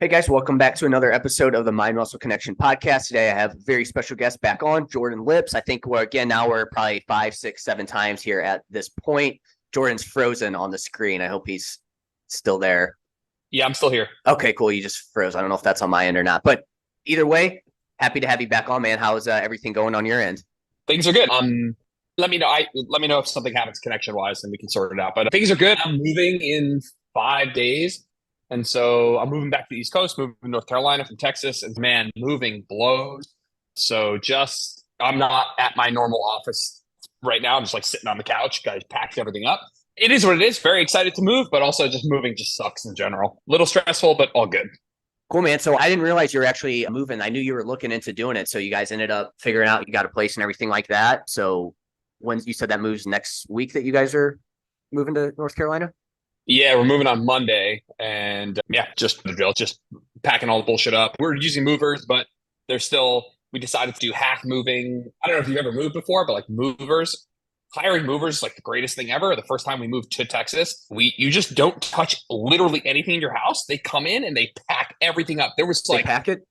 Hey guys, welcome back to another episode of the Mind Muscle Connection podcast. Today I have a very special guest back on, Jordan Lips. I think we're probably 5, 6, 7 times here at this point. Jordan's frozen on the screen. I hope he's still there. Yeah, I'm still here. Okay, cool. You just froze. I don't know if that's on my end or not, but either way, happy to have you back on, man. How's everything going on your end? Things are good. Let me know. Let me know if something happens connection wise, and we can sort it out. But things are good. I'm moving in 5 days, and so I'm moving back to the East Coast, moving to North Carolina from Texas, and man, moving blows. So just I'm not at my normal office right now. I'm just like sitting on the couch. Guys packed everything up. It is what it is. Very excited to move, but also just moving just sucks in general. Little stressful, but all good. Cool, man. So I didn't realize you were actually moving. I knew you were looking into doing it. So you guys ended up figuring out you got a place and everything like that. So when you said that moves next week that you guys are moving to North Carolina? Yeah, we're moving on Monday, and yeah, just the drill, just packing all the bullshit up. We're using movers, but they're still. We decided to do half moving. I don't know if you've ever moved before, but like movers, hiring movers is like the greatest thing ever. The first time we moved to Texas, you just don't touch literally anything in your house. They come in and they pack everything up. There was They like, pack it?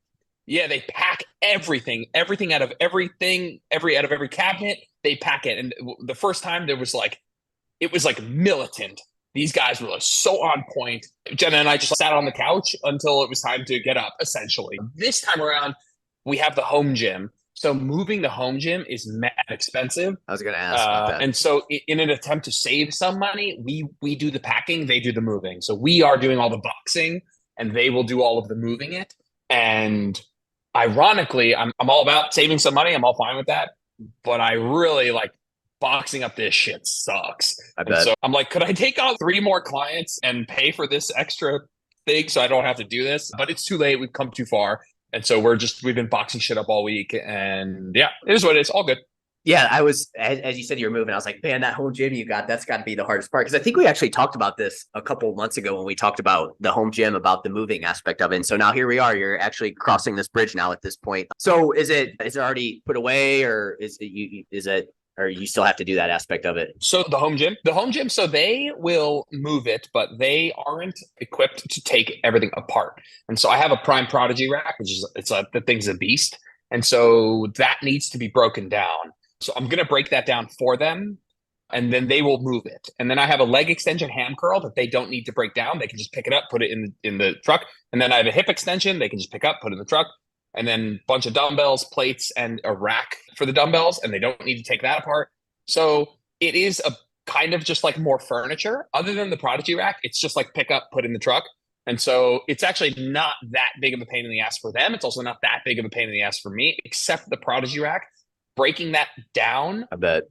yeah, they pack everything out of everything, out of every cabinet. They pack it, and the first time there was like it was like militant. These guys were like so on point. Jenna and I just sat on the couch until it was time to get up, essentially. This time around, we have the home gym. So moving the home gym is mad expensive. I was going to ask about that. And so in an attempt to save some money, we do the packing, they do the moving. So we are doing all the boxing and they will do all of the moving it. And ironically, I'm all about saving some money. I'm all fine with that. But I really like boxing up this shit sucks. I And bet. so I'm like, could I take on 3 more clients and pay for this extra thing so I don't have to do this? But it's too late. We've come too far. And so we've been boxing shit up all week. And yeah, it is what it is. All good. Yeah, I was, as you said, you were moving. I was like, man, that home gym you got, that's got to be the hardest part. Because I think we actually talked about this a couple of months ago when we talked about the home gym, about the moving aspect of it. And so now here we are. You're actually crossing this bridge now at this point. So is it already put away, or or you still have to do that aspect of it? So the home gym, so they will move it, but they aren't equipped to take everything apart. And so I have a Prime Prodigy rack, which is the thing's a beast, and so that needs to be broken down. So I'm gonna break that down for them, and then they will move it. And then I have a leg extension ham curl that they don't need to break down; they can just pick it up, put it in the truck. And then I have a hip extension they can just pick up, put in the truck. And then a bunch of dumbbells, plates, and a rack for the dumbbells, and they don't need to take that apart. So it is a kind of just like more furniture. Other than the Prodigy rack, it's just like pick up, put in the truck. And so it's actually not that big of a pain in the ass for them. It's also not that big of a pain in the ass for me, except the Prodigy rack. Breaking that down, I bet.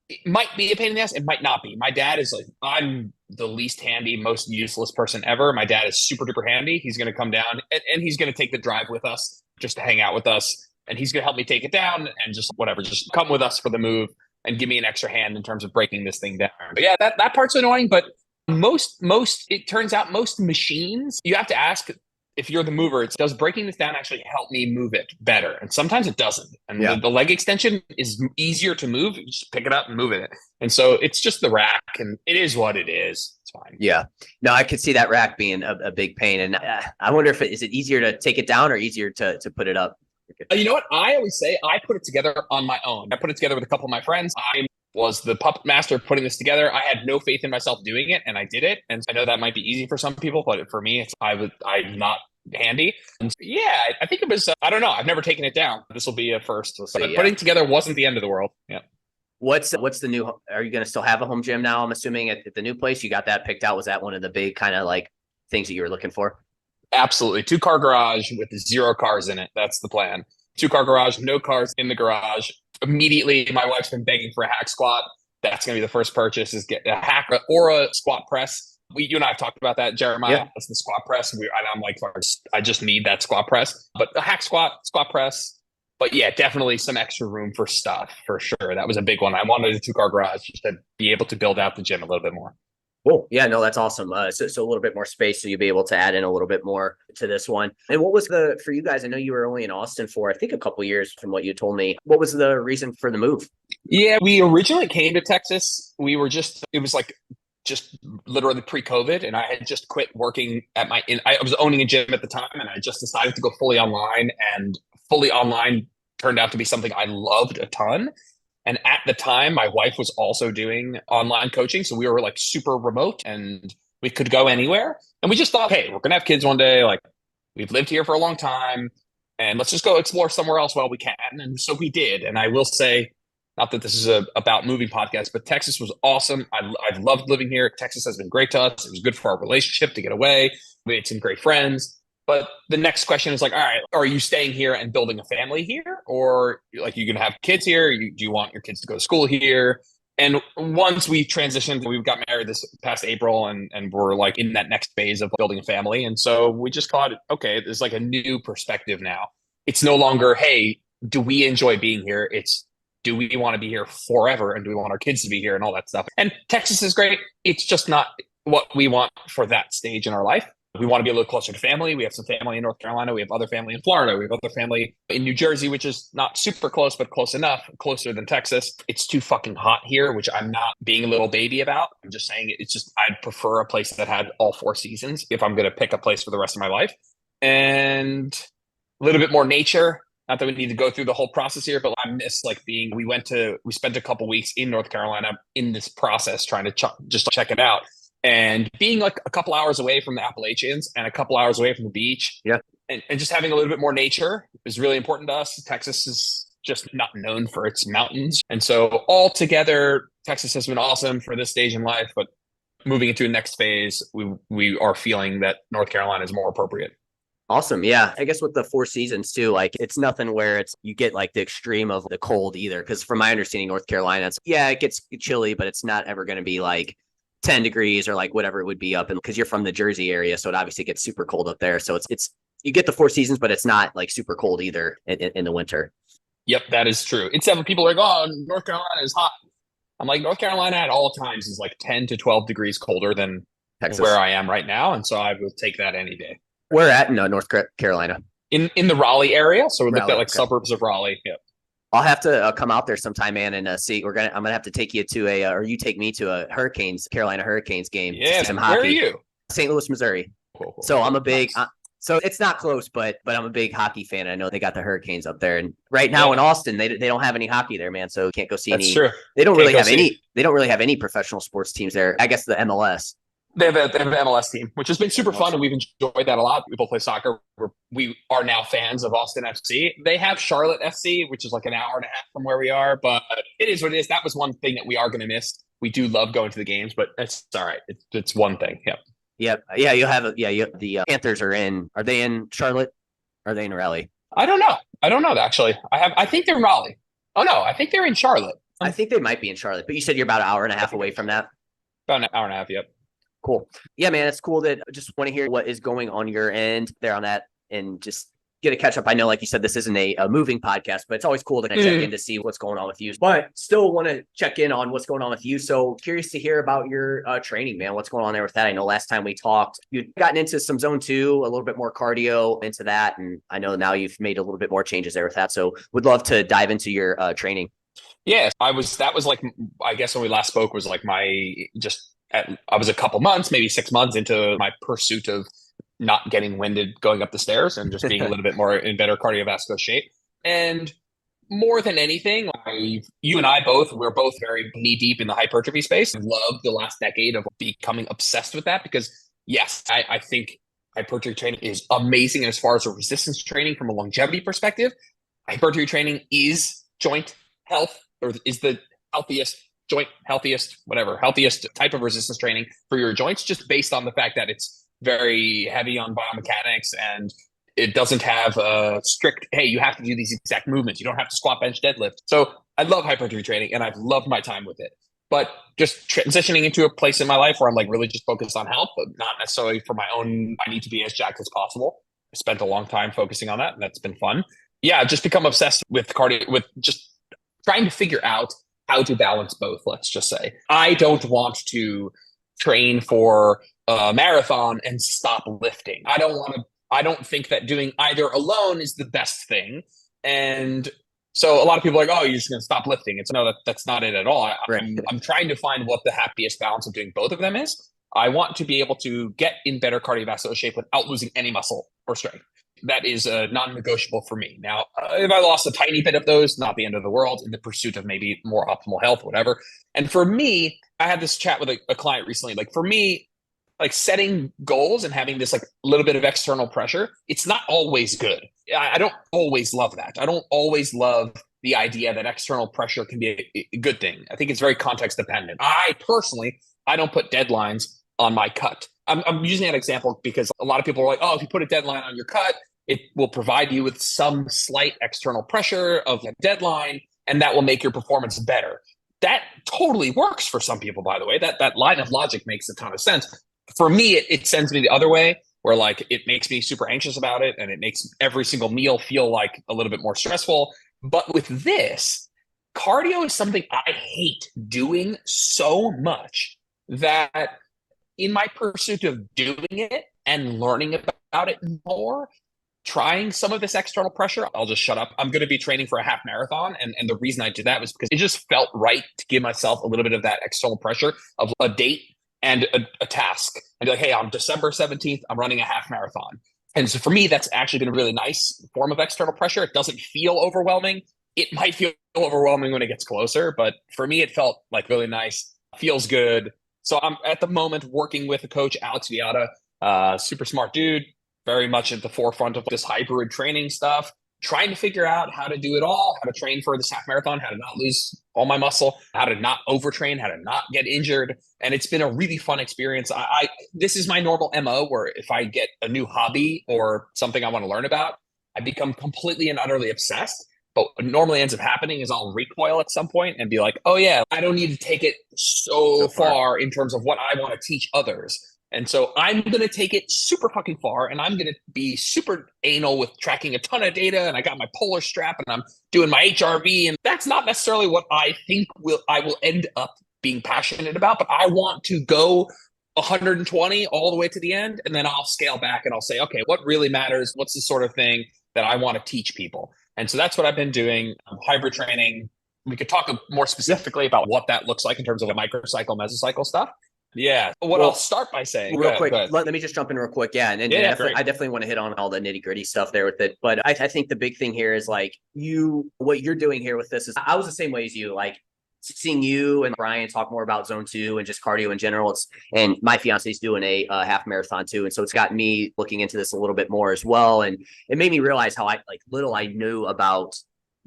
it might be a pain in the ass. It might not be. My dad is like, I'm the least handy, most useless person ever. My dad is super duper handy. He's going to come down and he's going to take the drive with us just to hang out with us. And he's going to help me take it down and just whatever, just come with us for the move and give me an extra hand in terms of breaking this thing down. But yeah, that part's annoying. But it turns out most machines, you have to ask if you're the mover, does breaking this down actually help me move it better? And sometimes it doesn't. And Yeah. the leg extension is easier to move. You just pick it up and move it. And so it's just the rack, and it is what it is. It's fine. Yeah. No, I could see that rack being a big pain. And I wonder if is it easier to take it down or easier to put it up? You know what? I always say I put it together on my own. I put it together with a couple of my friends. I was the puppet master putting this together. I had no faith in myself doing it, and I did it. And I know that might be easy for some people, but for me, I'm not handy. And yeah, I think it was, I don't know. I've never taken it down. This will be a first. We'll see, but yeah. putting together wasn't the end of the world. Yeah. What's the new, are you going to still have a home gym now? I'm assuming at the new place you got that picked out. Was that one of the big kind of like things that you were looking for? Absolutely. 2-car garage with 0 cars in it. That's the plan. 2-car garage, no cars in the garage. Immediately, my wife's been begging for a hack squat. That's going to be the first purchase, is get a hack or a squat press. You and I have talked about that, Jeremiah. Yeah. That's the squat press. And I'm like, I just need that squat press. But a hack squat press. But yeah, definitely some extra room for stuff, for sure. That was a big one. I wanted a 2-car garage just to be able to build out the gym a little bit more. Cool. Yeah, no, that's awesome. So a little bit more space, so you'll be able to add in a little bit more to this one. And what was for you guys? I know you were only in Austin for, I think, a couple of years from what you told me. What was the reason for the move? Yeah, we originally came to Texas. It was like just literally pre-COVID, and I had just quit working at I was owning a gym at the time, and I just decided to go fully online, and fully online turned out to be something I loved a ton. And at the time, my wife was also doing online coaching. So we were like super remote and we could go anywhere. And we just thought, hey, we're going to have kids one day. Like, we've lived here for a long time and let's just go explore somewhere else while we can. And so we did. And I will say, not that this is a about moving podcast, but Texas was awesome. I've loved living here. Texas has been great to us. It was good for our relationship to get away. We had some great friends. But the next question is like, all right, are you staying here and building a family here? Or like, you going to have kids here? Do you want your kids to go to school here? And once we transitioned, we got married this past April, and we're like in that next phase of building a family. And so we just thought, okay, there's like a new perspective now. It's no longer, hey, do we enjoy being here? It's, do we want to be here forever? And do we want our kids to be here and all that stuff? And Texas is great. It's just not what we want for that stage in our life. We want to be a little closer to family. We have some family in North Carolina. We have other family in Florida. We have other family in New Jersey, which is not super close, but close enough, closer than Texas. It's too fucking hot here, which I'm not being a little baby about. I'm just saying it's just, I'd prefer a place that had all 4 seasons if I'm going to pick a place for the rest of my life. And a little bit more nature. Not that we need to go through the whole process here, but I miss like we spent a couple weeks in North Carolina in this process trying to just check it out. And being like a couple hours away from the Appalachians and a couple hours away from the beach, Yeah. and just having a little bit more nature is really important to us. Texas is just not known for its mountains. And so altogether, Texas has been awesome for this stage in life, but moving into the next phase, we are feeling that North Carolina is more appropriate. Awesome. Yeah. I guess with the 4 seasons too, like it's nothing where you get like the extreme of the cold either. Cause from my understanding, North Carolina, it gets chilly, but it's not ever going to be like 10 degrees or like whatever it would be up. And cause you're from the Jersey area. So it obviously gets super cold up there. So it's, you get the 4 seasons, but it's not like super cold either in the winter. Yep. That is true. It's people are like, oh, North Carolina is hot. I'm like, North Carolina at all times is like 10 to 12 degrees colder than Texas, where I am right now. And so I will take that any day. We're at North Carolina. In the Raleigh area. So we looked at like okay. suburbs of Raleigh. Yep. I'll have to come out there sometime, man, and see. I'm gonna have to take you to or you take me to a Carolina Hurricanes game. Yeah, some where hockey. are you? St. Louis, Missouri. Cool. So I'm a big. So it's not close, but I'm a big hockey fan. I know they got the Hurricanes up there, and right now in Austin, they don't have any hockey there, man. So you can't go see any. That's true. They don't really have any. They don't really have any professional sports teams there. I guess the MLS. They have an MLS team, which has been super fun, and we've enjoyed that a lot. We both play soccer. We are now fans of Austin FC. They have Charlotte FC, which is like an hour and a half from where we are, but it is what it is. That was one thing that we are going to miss. We do love going to the games, but it's all right. It's one thing. Yep. Yep. Yeah. The Panthers are in. Are they in Charlotte? Are they in Raleigh? I don't know. Actually, I think they're in Raleigh. Oh no, I think they're in Charlotte. I think they might be in Charlotte, but you said you're about an hour and a half away from that. About an hour and a half. Yep. Cool. Yeah, man, it's cool that I just want to hear what is going on your end there on that and just get a catch up. I know, like you said, this isn't a moving podcast, but it's always cool to check in to see what's going on with you. But still want to check in on what's going on with you. So curious to hear about your training, man. What's going on there with that? I know last time we talked, you'd gotten into some zone 2, a little bit more cardio into that. And I know now you've made a little bit more changes there with that. So would love to dive into your training. Yeah, that was like, I guess when we last spoke was like I was a couple months, maybe 6 months into my pursuit of not getting winded going up the stairs and just being a little bit more in better cardiovascular shape. And more than anything, you and I we're both very knee deep in the hypertrophy space. I love the last decade of becoming obsessed with that because yes, I think hypertrophy training is amazing. And as far as a resistance training from a longevity perspective, hypertrophy training is joint health, or is the healthiest type of resistance training for your joints, just based on the fact that it's very heavy on biomechanics and it doesn't have a strict, hey, you have to do these exact movements. You don't have to squat, bench, deadlift. So I love hypertrophy training and I've loved my time with it. But just transitioning into a place in my life where I'm like really just focused on health, but not necessarily for my own, I need to be as jacked as possible. I spent a long time focusing on that and that's been fun. Yeah, I've just become obsessed with cardio, with just trying to figure out how to balance both, let's just say. I don't want to train for a marathon and stop lifting. I don't think that doing either alone is the best thing. And So a lot of people are like, oh, you're just going to stop lifting. It's no, that's not it at all. Right. I'm trying to find what the happiest balance of doing both of them is. I want to be able to get in better cardiovascular shape without losing any muscle or strength. That is non-negotiable for me. Now, if I lost a tiny bit of those, not the end of the world in the pursuit of maybe more optimal health, whatever. And for me, I had this chat with a client recently. Like for me, like setting goals and having this like little bit of external pressure, it's not always good. I don't always love that. I don't always love the idea that external pressure can be a good thing. I think it's very context dependent. I don't put deadlines on my cut. I'm using that example because a lot of people are like, oh, if you put a deadline on your cut, it will provide you with some slight external pressure of a deadline, and that will make your performance better. That totally works for some people, by the way. That line of logic makes a ton of sense. For me, it sends me the other way, where like it makes me super anxious about it, and it makes every single meal feel like a little bit more stressful. But with this, cardio is something I hate doing so much that in my pursuit of doing it and learning about it more, trying some of this external pressure, I'll just shut up. I'm going to be training for a half marathon. And the reason I did that was because it just felt right to give myself a little bit of that external pressure of a date and a task. And be like, hey, on December 17th, I'm running a half marathon. And so for me, that's actually been a really nice form of external pressure. It doesn't feel overwhelming. It might feel overwhelming when it gets closer, but for me, it felt like really nice, feels good. So I'm at the moment working with a coach, Alex Viata, super smart dude, very much at the forefront of this hybrid training stuff, trying to figure out how to do it all, how to train for this half marathon, how to not lose all my muscle, how to not overtrain, how to not get injured. And it's been a really fun experience. This is my normal MO, where if I get a new hobby or something I want to learn about, I become completely and utterly obsessed. But what normally ends up happening is I'll recoil at some point and be like, oh yeah, I don't need to take it so far in terms of what I want to teach others. And so I'm going to take it super fucking far, and I'm going to be super anal with tracking a ton of data. And I got my polar strap and I'm doing my HRV. And that's not necessarily what I think I will end up being passionate about, but I want to go 120 all the way to the end. And then I'll scale back and I'll say, okay, what really matters? What's the sort of thing that I want to teach people? And so that's what I've been doing. Hybrid training. We could talk more specifically about what that looks like in terms of a microcycle, mesocycle stuff. Yeah. I'll start by saying real quick, let me just jump in real quick. Yeah. And I definitely want to hit on all the nitty gritty stuff there with it. But I think the big thing here is like what you're doing here with this is I was the same way as you, like seeing you and Brian talk more about zone 2 and just cardio in general. And my fiance's doing a half marathon too. And so it's got me looking into this a little bit more as well. And it made me realize how little I knew about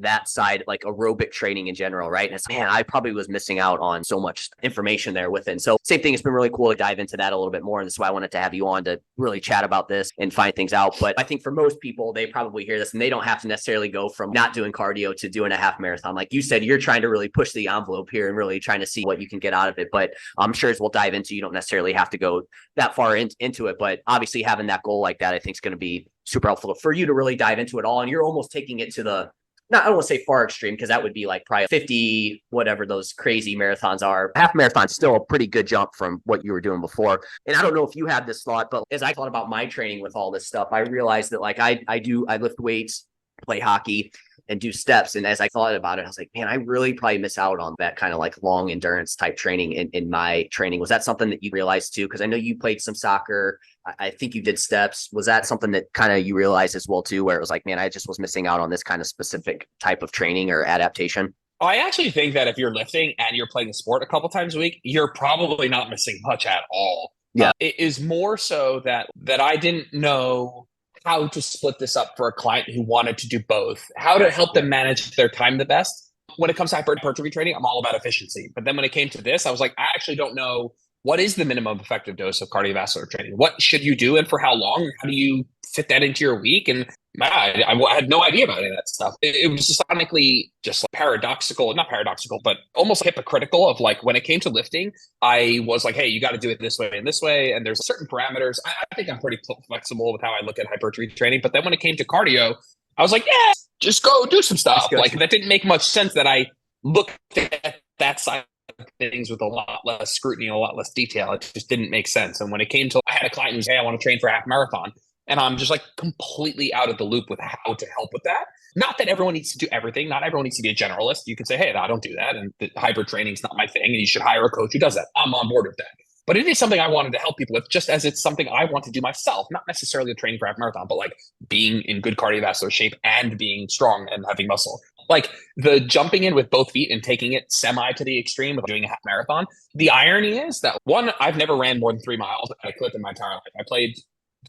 that side, like aerobic training in general, right? And it's, man, I probably was missing out on so much information there within. So same thing, it's been really cool to dive into that a little bit more. And that's why I wanted to have you on to really chat about this and find things out. But I think for most people, they probably hear this and they don't have to necessarily go from not doing cardio to doing a half marathon. Like you said, you're trying to really push the envelope here and really trying to see what you can get out of it. But I'm sure as we'll dive into, you don't necessarily have to go that far into it. But obviously having that goal like that, I think is going to be super helpful for you to really dive into it all. And you're almost taking it to the I don't want to say far extreme because that would be like probably 50, whatever those crazy marathons are. Half marathon's still a pretty good jump from what you were doing before. And I don't know if you had this thought, but as I thought about my training with all this stuff, I realized that like I lift weights, play hockey, and do steps. And as I thought about it, I was like, man, I really probably miss out on that kind of like long endurance type training in my training. Was that something that you realized too? Because I know you played some soccer. I think you did steps. Was that something that kind of you realized as well too, where it was like, man, I just was missing out on this kind of specific type of training or adaptation? I actually think that if you're lifting and you're playing a sport a couple times a week, you're probably not missing much at all. Yeah. It is more so that I didn't know how to split this up for a client who wanted to do both, how to help them manage their time the best. When it comes to hypertrophy training, I'm all about efficiency. But then when it came to this, I was like, I actually don't know what is the minimum effective dose of cardiovascular training. What should you do and for how long? How do you fit that into your week? And I had no idea about any of that stuff. It was just ironically just like not paradoxical, but almost hypocritical of like when it came to lifting, I was like, hey, you got to do it this way and this way. And there's certain parameters. I think I'm pretty flexible with how I look at hypertrophy training. But then when it came to cardio, I was like, yeah, just go do some stuff. Like that didn't make much sense that I looked at that side of things with a lot less scrutiny, a lot less detail. It just didn't make sense. And when it came to, I had a client who said, hey, I want to train for a half marathon. And I'm just like completely out of the loop with how to help with that. Not that everyone needs to do everything. Not everyone needs to be a generalist. You can say, hey, I don't do that. And the hyper training is not my thing. And you should hire a coach who does that. I'm on board with that. But it is something I wanted to help people with, just as it's something I want to do myself, not necessarily training for half marathon, but like being in good cardiovascular shape and being strong and having muscle. Like the jumping in with both feet and taking it semi to the extreme of doing a half marathon. The irony is that one, I've never ran more than 3 miles at a clip in my entire life. I played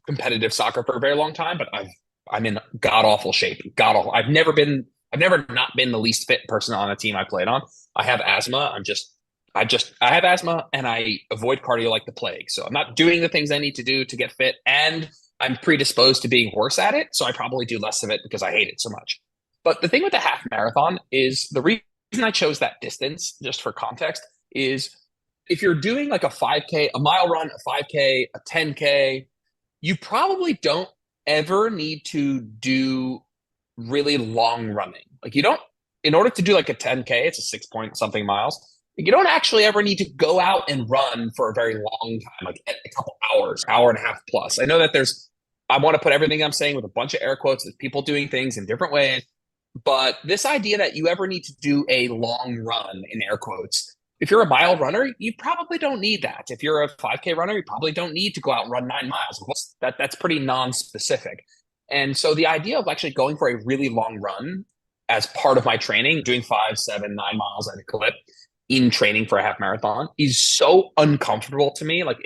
competitive soccer for a very long time, but I'm in god awful shape. God awful. I've never not been the least fit person on a team I played on. I have asthma. I have asthma and I avoid cardio like the plague. So I'm not doing the things I need to do to get fit, and I'm predisposed to being worse at it. So I probably do less of it because I hate it so much. But the thing with the half marathon is the reason I chose that distance, just for context, is if you're doing like a 5K, a mile run, a 5K, a 10K, you probably don't ever need to do really long running. Like you don't, in order to do like a 10K, it's a 6 point something miles. You don't actually ever need to go out and run for a very long time, like a couple hours, hour and a half plus. I know that I want to put everything I'm saying with a bunch of air quotes, there's people doing things in different ways. But this idea that you ever need to do a long run in air quotes, if you're a mile runner, you probably don't need that. If you're a 5K runner, you probably don't need to go out and run 9 miles. That's pretty non-specific. And so the idea of actually going for a really long run as part of my training, doing 5, 7, 9 miles at a clip in training for a half marathon is so uncomfortable to me. Like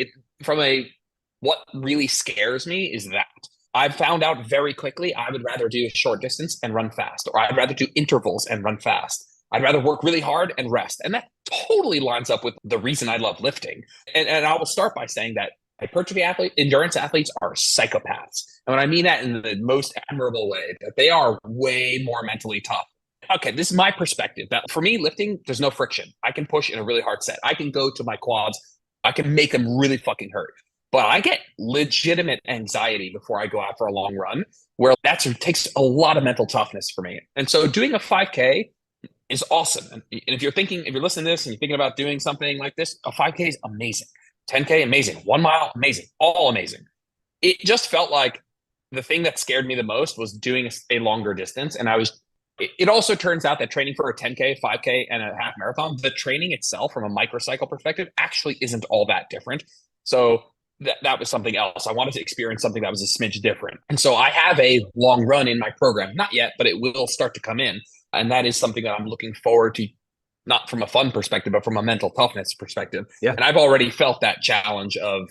what really scares me is that I've found out very quickly I would rather do a short distance and run fast, or I'd rather do intervals and run fast. I'd rather work really hard and rest. And that totally lines up with the reason I love lifting. And I will start by saying that hypertrophy endurance athletes are psychopaths. And when I mean that in the most admirable way, that they are way more mentally tough. Okay, this is my perspective. That for me, lifting, there's no friction. I can push in a really hard set. I can go to my quads. I can make them really fucking hurt. But I get legitimate anxiety before I go out for a long run, where that takes a lot of mental toughness for me. And so doing a 5K is awesome. And if you're listening to this and you're thinking about doing something like this, a 5K is amazing. 10K, amazing. 1 mile, amazing. All amazing. It just felt like the thing that scared me the most was doing a longer distance. And it also turns out that training for a 10K, 5K, and a half marathon, the training itself from a microcycle perspective actually isn't all that different. So that was something else. I wanted to experience something that was a smidge different. And so I have a long run in my program. Not yet, but it will start to come in. And that is something that I'm looking forward to, not from a fun perspective, but from a mental toughness perspective. Yeah. And I've already felt that challenge of,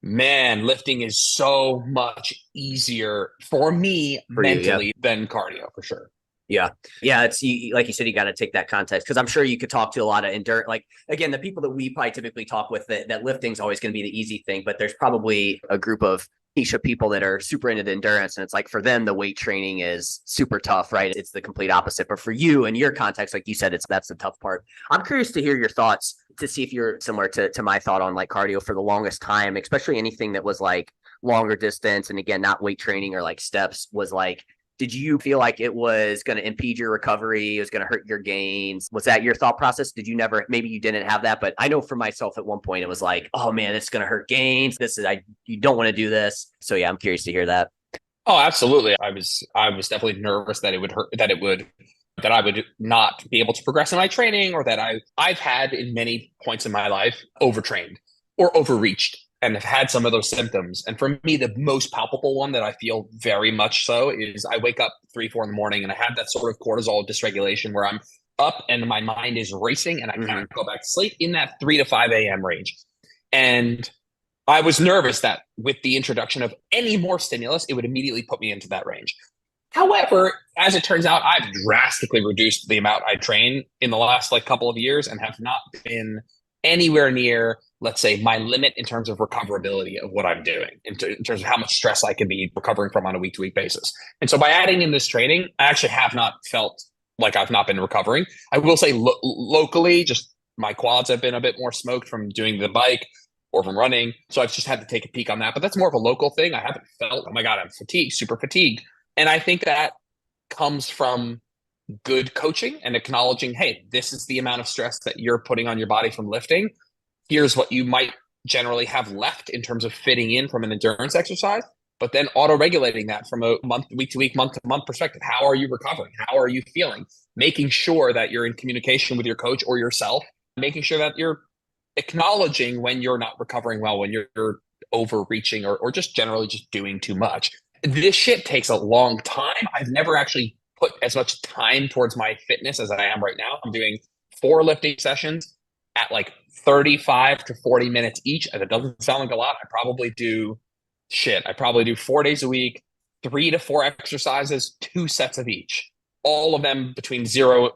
man, lifting is so much easier for me mentally than cardio, for sure. Yeah. It's like you said, you got to take that context, because I'm sure you could talk to a lot of endurance. Like, again, the people that we probably typically talk with, that lifting is always going to be the easy thing, but there's probably a group of niche of people that are super into the endurance. And it's like, for them, the weight training is super tough, right? It's the complete opposite. But for you and your context, like you said, that's the tough part. I'm curious to hear your thoughts, to see if you're similar to my thought on like cardio for the longest time, especially anything that was like longer distance. And again, not weight training or like steps, was like, did you feel like it was going to impede your recovery? It was going to hurt your gains? Was that your thought process? Did you never, maybe you didn't have that, but I know for myself at one point, it was like, oh man, it's going to hurt gains. You don't want to do this. So yeah, I'm curious to hear that. Oh, absolutely. I was definitely nervous that it would hurt, that I would not be able to progress in my training, or that I've had in many points in my life overtrained or overreached, and have had some of those symptoms. And for me, the most palpable one that I feel very much so is I wake up 3, 4 in the morning and I have that sort of cortisol dysregulation where I'm up and my mind is racing and I can't go back to sleep in that 3 to 5 a.m. range. And I was nervous that with the introduction of any more stimulus, it would immediately put me into that range. However, as it turns out, I've drastically reduced the amount I train in the last couple of years and have not been anywhere near, let's say, my limit in terms of recoverability of what I'm doing, in terms of how much stress I can be recovering from on a week-to-week basis. And so by adding in this training, I actually have not felt like I've not been recovering. I will say locally, just my quads have been a bit more smoked from doing the bike or from running. So I've just had to take a peek on that. But that's more of a local thing. I haven't felt, oh my God, I'm fatigued, super fatigued. And I think that comes from good coaching and acknowledging, hey, this is the amount of stress that you're putting on your body from lifting. Here's what you might generally have left in terms of fitting in from an endurance exercise. but then auto-regulating that from a month, week to week, month to month perspective. How are you recovering? How are you feeling? Making sure that you're in communication with your coach or yourself, making sure that you're acknowledging when you're not recovering well, when you're overreaching or just generally just doing too much. This shit takes a long time. I've never actually put as much time towards my fitness as I am right now. I'm doing 4 lifting sessions at like 35 to 40 minutes each. And it doesn't sound like a lot. I probably do 4 days a week, 3 to 4 exercises, 2 sets of each, all of them between -2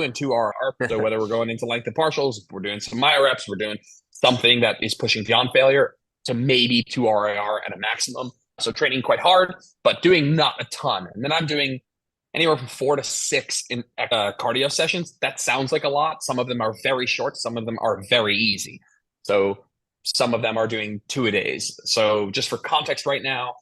and 2 RR. So whether we're going into length and partials, we're doing some myo reps, we're doing something that is pushing beyond failure to maybe 2 RIR at a maximum. So training quite hard, but doing not a ton. And then I'm doing anywhere from 4 to 6 in cardio sessions. That sounds like a lot. Some of them are very short. Some of them are very easy. So some of them are doing 2 a days. So just for context right now,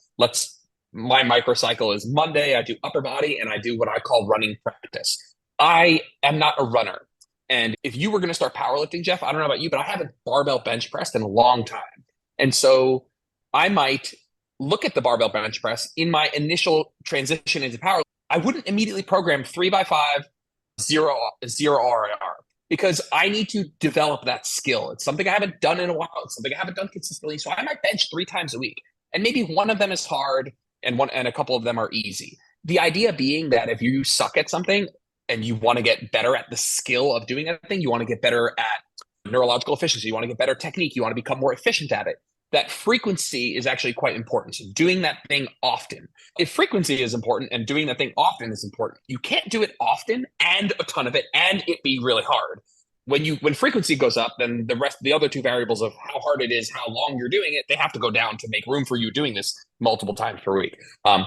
my microcycle is Monday. I do upper body and I do what I call running practice. I am not a runner. And if you were going to start powerlifting, Jeff, I don't know about you, but I haven't barbell bench pressed in a long time. And so I might look at the barbell bench press in my initial transition into power. I wouldn't immediately program 3x5, zero RIR, because I need to develop that skill. It's something I haven't done in a while. It's something I haven't done consistently. So I might bench 3 times a week. And maybe one of them is hard and a couple of them are easy. The idea being that if you suck at something and you want to get better at the skill of doing that thing, you want to get better at neurological efficiency, you want to get better technique, you want to become more efficient at it, that frequency is actually quite important. So doing that thing often. If frequency is important and doing that thing often is important, you can't do it often and a ton of it and it be really hard. When frequency goes up, then the other 2 variables of how hard it is, how long you're doing it, they have to go down to make room for you doing this multiple times per week.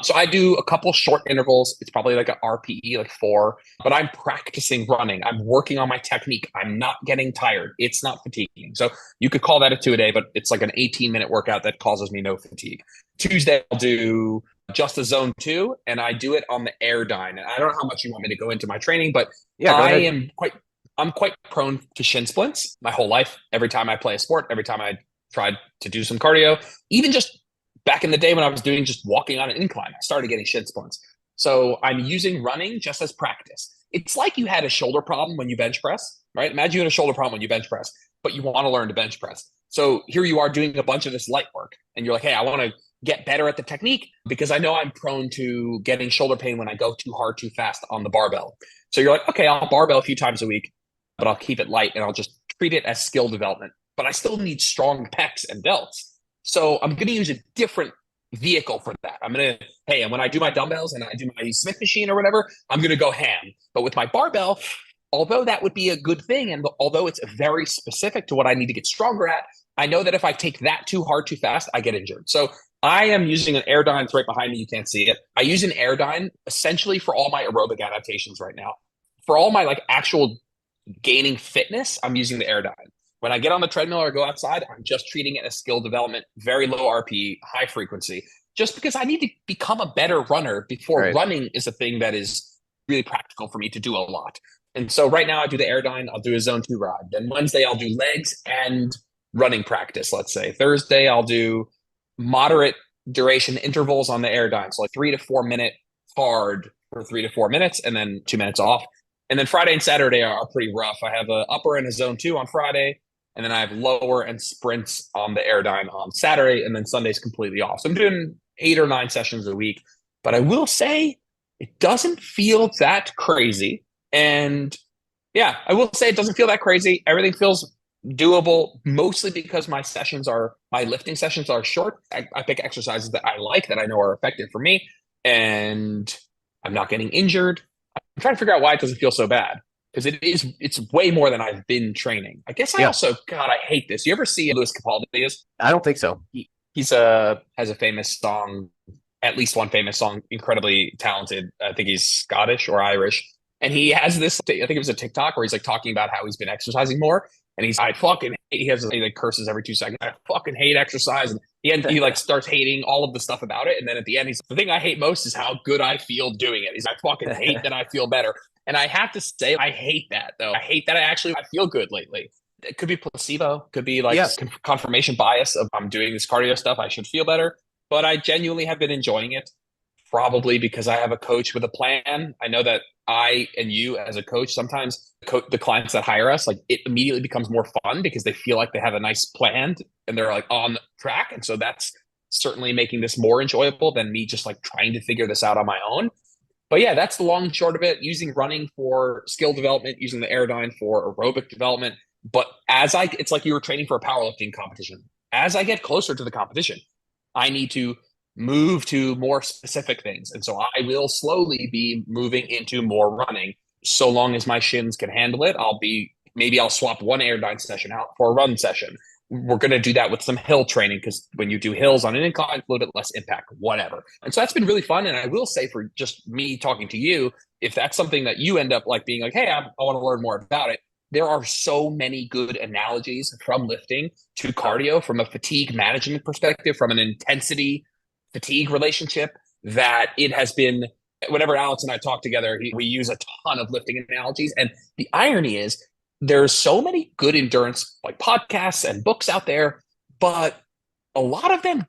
So I do a couple short intervals. It's probably like a RPE, like 4, but I'm practicing running. I'm working on my technique. I'm not getting tired. It's not fatiguing. So you could call that a 2 a day, but it's like an 18-minute workout that causes me no fatigue. Tuesday, I'll do just a zone 2, and I do it on the Airdyne. And I don't know how much you want me to go into my training, but Yeah, go ahead. I'm quite prone to shin splints my whole life. Every time I play a sport, every time I tried to do some cardio, even just back in the day when I was doing just walking on an incline, I started getting shin splints. So I'm using running just as practice. It's like you had a shoulder problem when you bench press, right? Imagine you had a shoulder problem when you bench press, but you want to learn to bench press. So here you are doing a bunch of this light work and you're like, hey, I want to get better at the technique because I know I'm prone to getting shoulder pain when I go too hard, too fast on the barbell. So you're like, okay, I'll barbell a few times a week, but I'll keep it light and I'll just treat it as skill development. But I still need strong pecs and delts. So I'm going to use a different vehicle for that. And when I do my dumbbells and I do my Smith machine or whatever, I'm going to go ham. But with my barbell, although that would be a good thing, and although it's very specific to what I need to get stronger at, I know that if I take that too hard, too fast, I get injured. So I am using an Airdyne. It's right behind me. You can't see it. I use an Airdyne essentially for all my aerobic adaptations right now. For all my actual gaining fitness, I'm using the Airdyne. When I get on the treadmill or go outside, I'm just treating it as skill development, very low RP, high frequency, just because I need to become a better runner before running is a thing that is really practical for me to do a lot. And so right now I do the Airdyne, I'll do a zone 2 ride. Then Wednesday I'll do legs and running practice, let's say. Thursday I'll do moderate duration intervals on the Airdyne. So 3 to 4 minute hard for 3 to 4 minutes and then 2 minutes off. And then Friday and Saturday are pretty rough. I have an upper and a zone 2 on Friday. And then I have lower and sprints on the Airdyne on Saturday. And then Sunday's completely off. So I'm doing 8 or 9 sessions a week. But I will say it doesn't feel that crazy. And yeah, I will say it doesn't feel that crazy. Everything feels doable, mostly because my lifting sessions are short. I pick exercises that I like, that I know are effective for me. And I'm not getting injured. I'm trying to figure out why it doesn't feel so bad. Because it's way more than I've been training. I guess God, I hate this. You ever see Louis Capaldi? I don't think so. He's has a famous song, at least one famous song, incredibly talented. I think he's Scottish or Irish. And he has this, I think it was a TikTok where he's talking about how he's been exercising more. And I fucking hate, he curses every 2 seconds. I fucking hate exercise. And he starts hating all of the stuff about it. And then at the end, the thing I hate most is how good I feel doing it. I fucking hate that I feel better. And I have to say, I hate that though. I hate that I feel good lately. It could be placebo, could be like Yeah. confirmation bias of I'm doing this cardio stuff, I should feel better. But I genuinely have been enjoying it, probably because I have a coach with a plan. I know that I and you as a coach, sometimes the clients that hire us, like it immediately becomes more fun because they feel like they have a nice plan and they're like on track. And so that's certainly making this more enjoyable than me just like trying to figure this out on my own. But yeah, that's the long and short of it. Using running for skill development, using the Aerodyne for aerobic development. But it's like you were training for a powerlifting competition. As I get closer to the competition, I need to move to more specific things. And so I will slowly be moving into more running. So long as my shins can handle it, maybe I'll swap one Aerodyne session out for a run session. We're going to do that with some hill training because when you do hills on an incline, a little bit less impact, whatever. And so that's been really fun. And I will say, for just me talking to you, if that's something that you end up like being like, hey, I want to learn more about it, there are so many good analogies from lifting to cardio, from a fatigue management perspective, from an intensity fatigue relationship, that it has been, whenever Alex and I talk together, we use a ton of lifting analogies. And the irony is, there's so many good endurance like podcasts and books out there, but a lot of them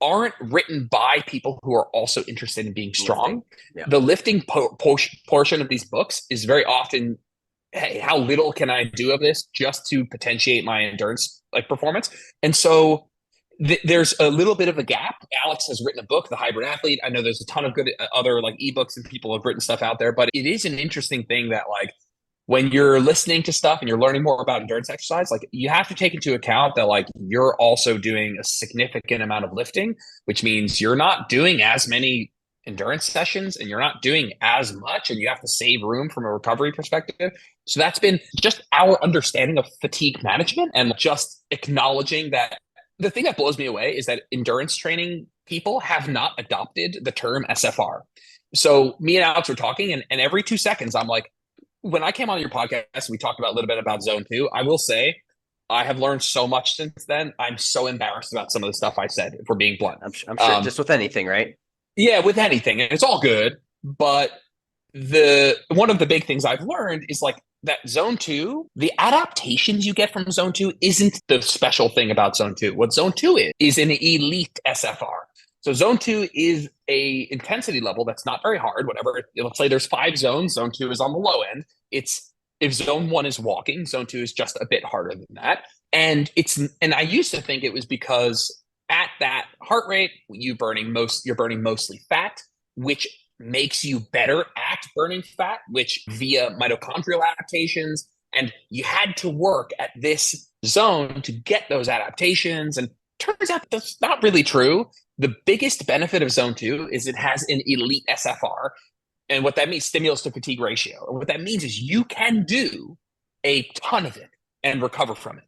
aren't written by people who are also interested in being strong. Yeah. The lifting portion of these books is very often, hey, how little can I do of this just to potentiate my endurance like performance? And so there's a little bit of a gap. Alex has written a book, The Hybrid Athlete. I know there's a ton of good other like ebooks and people have written stuff out there, but it is an interesting thing that like when you're listening to stuff and you're learning more about endurance exercise, like you have to take into account that like you're also doing a significant amount of lifting, which means you're not doing as many endurance sessions and you're not doing as much and you have to save room from a recovery perspective. So that's been just our understanding of fatigue management and just acknowledging that the thing that blows me away is that endurance training people have not adopted the term SFR. So me and Alex were talking and every 2 seconds, I'm like, when I came on your podcast, we talked about a little bit about zone 2. I will say I have learned so much since then. I'm so embarrassed about some of the stuff I said, if we're being blunt. I'm sure just with anything, right? Yeah, with anything. And it's all good. But one of the big things I've learned is like that zone 2, the adaptations you get from zone 2 isn't the special thing about zone 2. What zone 2 is an elite SFR. So zone 2 is a intensity level that's not very hard. Whatever, let's say there's 5 zones. Zone 2 is on the low end. If zone 1 is walking, zone 2 is just a bit harder than that. And I used to think it was because at that heart rate, you're burning mostly fat, which makes you better at burning fat, which via mitochondrial adaptations. And you had to work at this zone to get those adaptations. And turns out that's not really true. The biggest benefit of zone 2 is it has an elite SFR. And what that means, stimulus to fatigue ratio. And what that means is you can do a ton of it and recover from it.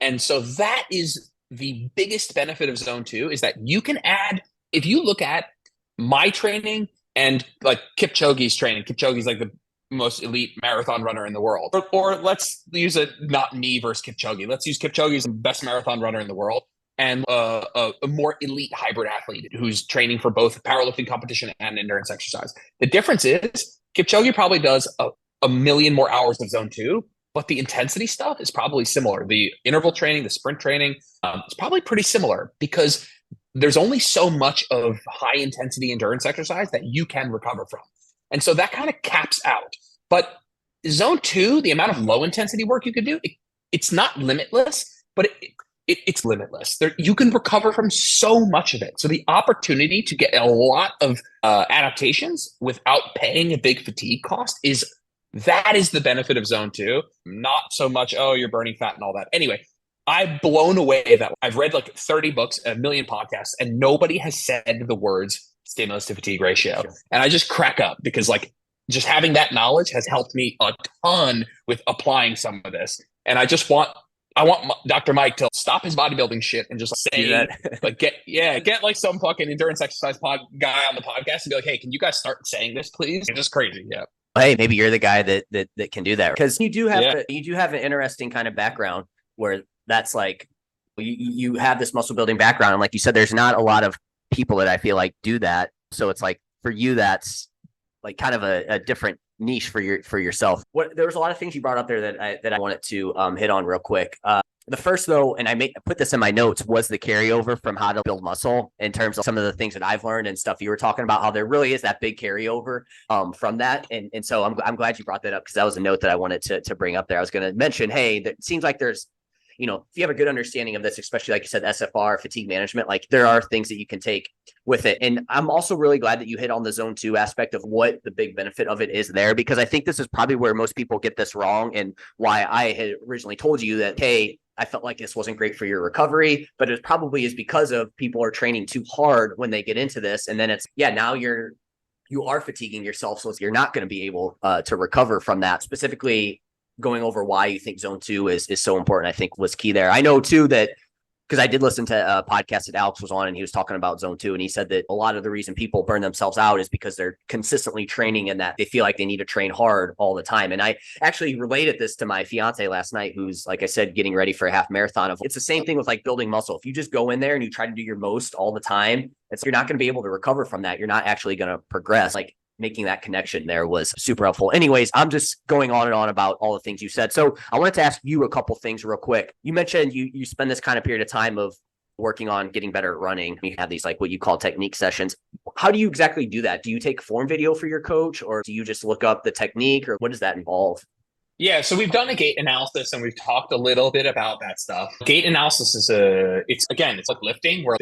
And so that is the biggest benefit of zone 2 is that you can add, if you look at my training and like Kipchoge's training, Kipchoge's like the most elite marathon runner in the world. Or let's use it, not me versus Kipchoge. Let's use Kipchoge as the best marathon runner in the world and a more elite hybrid athlete who's training for both powerlifting competition and endurance exercise. The difference is Kipchoge probably does a million more hours of zone 2, but the intensity stuff is probably similar. The interval training, the sprint training, it's probably pretty similar because there's only so much of high intensity endurance exercise that you can recover from. And so that kind of caps out. But zone 2, the amount of low intensity work you could do, it's not limitless, but it's limitless. You can recover from so much of it. So the opportunity to get a lot of adaptations without paying a big fatigue cost is the benefit of zone 2. Not so much, oh, you're burning fat and all that. Anyway, I've blown away that I've read like 30 books, a million podcasts, and nobody has said the words stimulus to fatigue ratio. Sure. And I just crack up because like just having that knowledge has helped me a ton with applying some of this. And I want Dr. Mike to stop his bodybuilding shit and just say that, like, get like some fucking endurance exercise guy on the podcast and be like, hey, can you guys start saying this, please? It's just crazy. Yeah. Hey, maybe you're the guy that can do that because you do have an interesting kind of background where that's like you have this muscle building background. And like you said, there's not a lot of people that I feel like do that. So it's like for you, that's like kind of a different niche for yourself. There was a lot of things you brought up there that I wanted to hit on real quick. The first, though, and I put this in my notes, was the carryover from how to build muscle in terms of some of the things that I've learned and stuff you were talking about, how there really is that big carryover from that. And so I'm glad you brought that up, because that was a note that I wanted to bring up there. I was going to mention, hey, that seems like there's, if you have a good understanding of this, especially like you said, SFR, fatigue management, like there are things that you can take with it. And I'm also really glad that you hit on the zone 2 aspect of what the big benefit of it is there, because I think this is probably where most people get this wrong, and why I had originally told you that, hey, I felt like this wasn't great for your recovery, but it probably is because of people are training too hard when they get into this. And then it's, now you are fatiguing yourself. So you're not going to be able to recover from that. Specifically going over why you think zone 2 is so important, I think was key there. I know too that, because I did listen to a podcast that Alex was on, and he was talking about zone 2, and he said that a lot of the reason people burn themselves out is because they're consistently training, and that they feel like they need to train hard all the time. And I actually related this to my fiance last night, who's, like I said, getting ready for a half marathon. It's the same thing with like building muscle. If you just go in there and you try to do your most all the time, you're not going to be able to recover from that. You're not actually going to progress. Like, making that connection there was super helpful. Anyways, I'm just going on and on about all the things you said. So I wanted to ask you a couple things real quick. You mentioned you spend this kind of period of time of working on getting better at running. You have these like what you call technique sessions. How do you exactly do that? Do you take form video for your coach, or do you just look up the technique, or what does that involve? Yeah, so we've done a gait analysis and we've talked a little bit about that stuff. Gait analysis is it's like lifting, where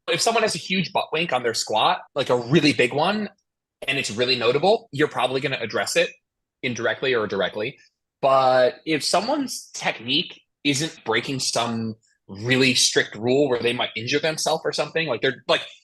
if someone has a huge butt wink on their squat, like a really big one, and it's really notable, you're probably going to address it indirectly or directly. But if someone's technique isn't breaking some really strict rule where they might injure themselves or something, like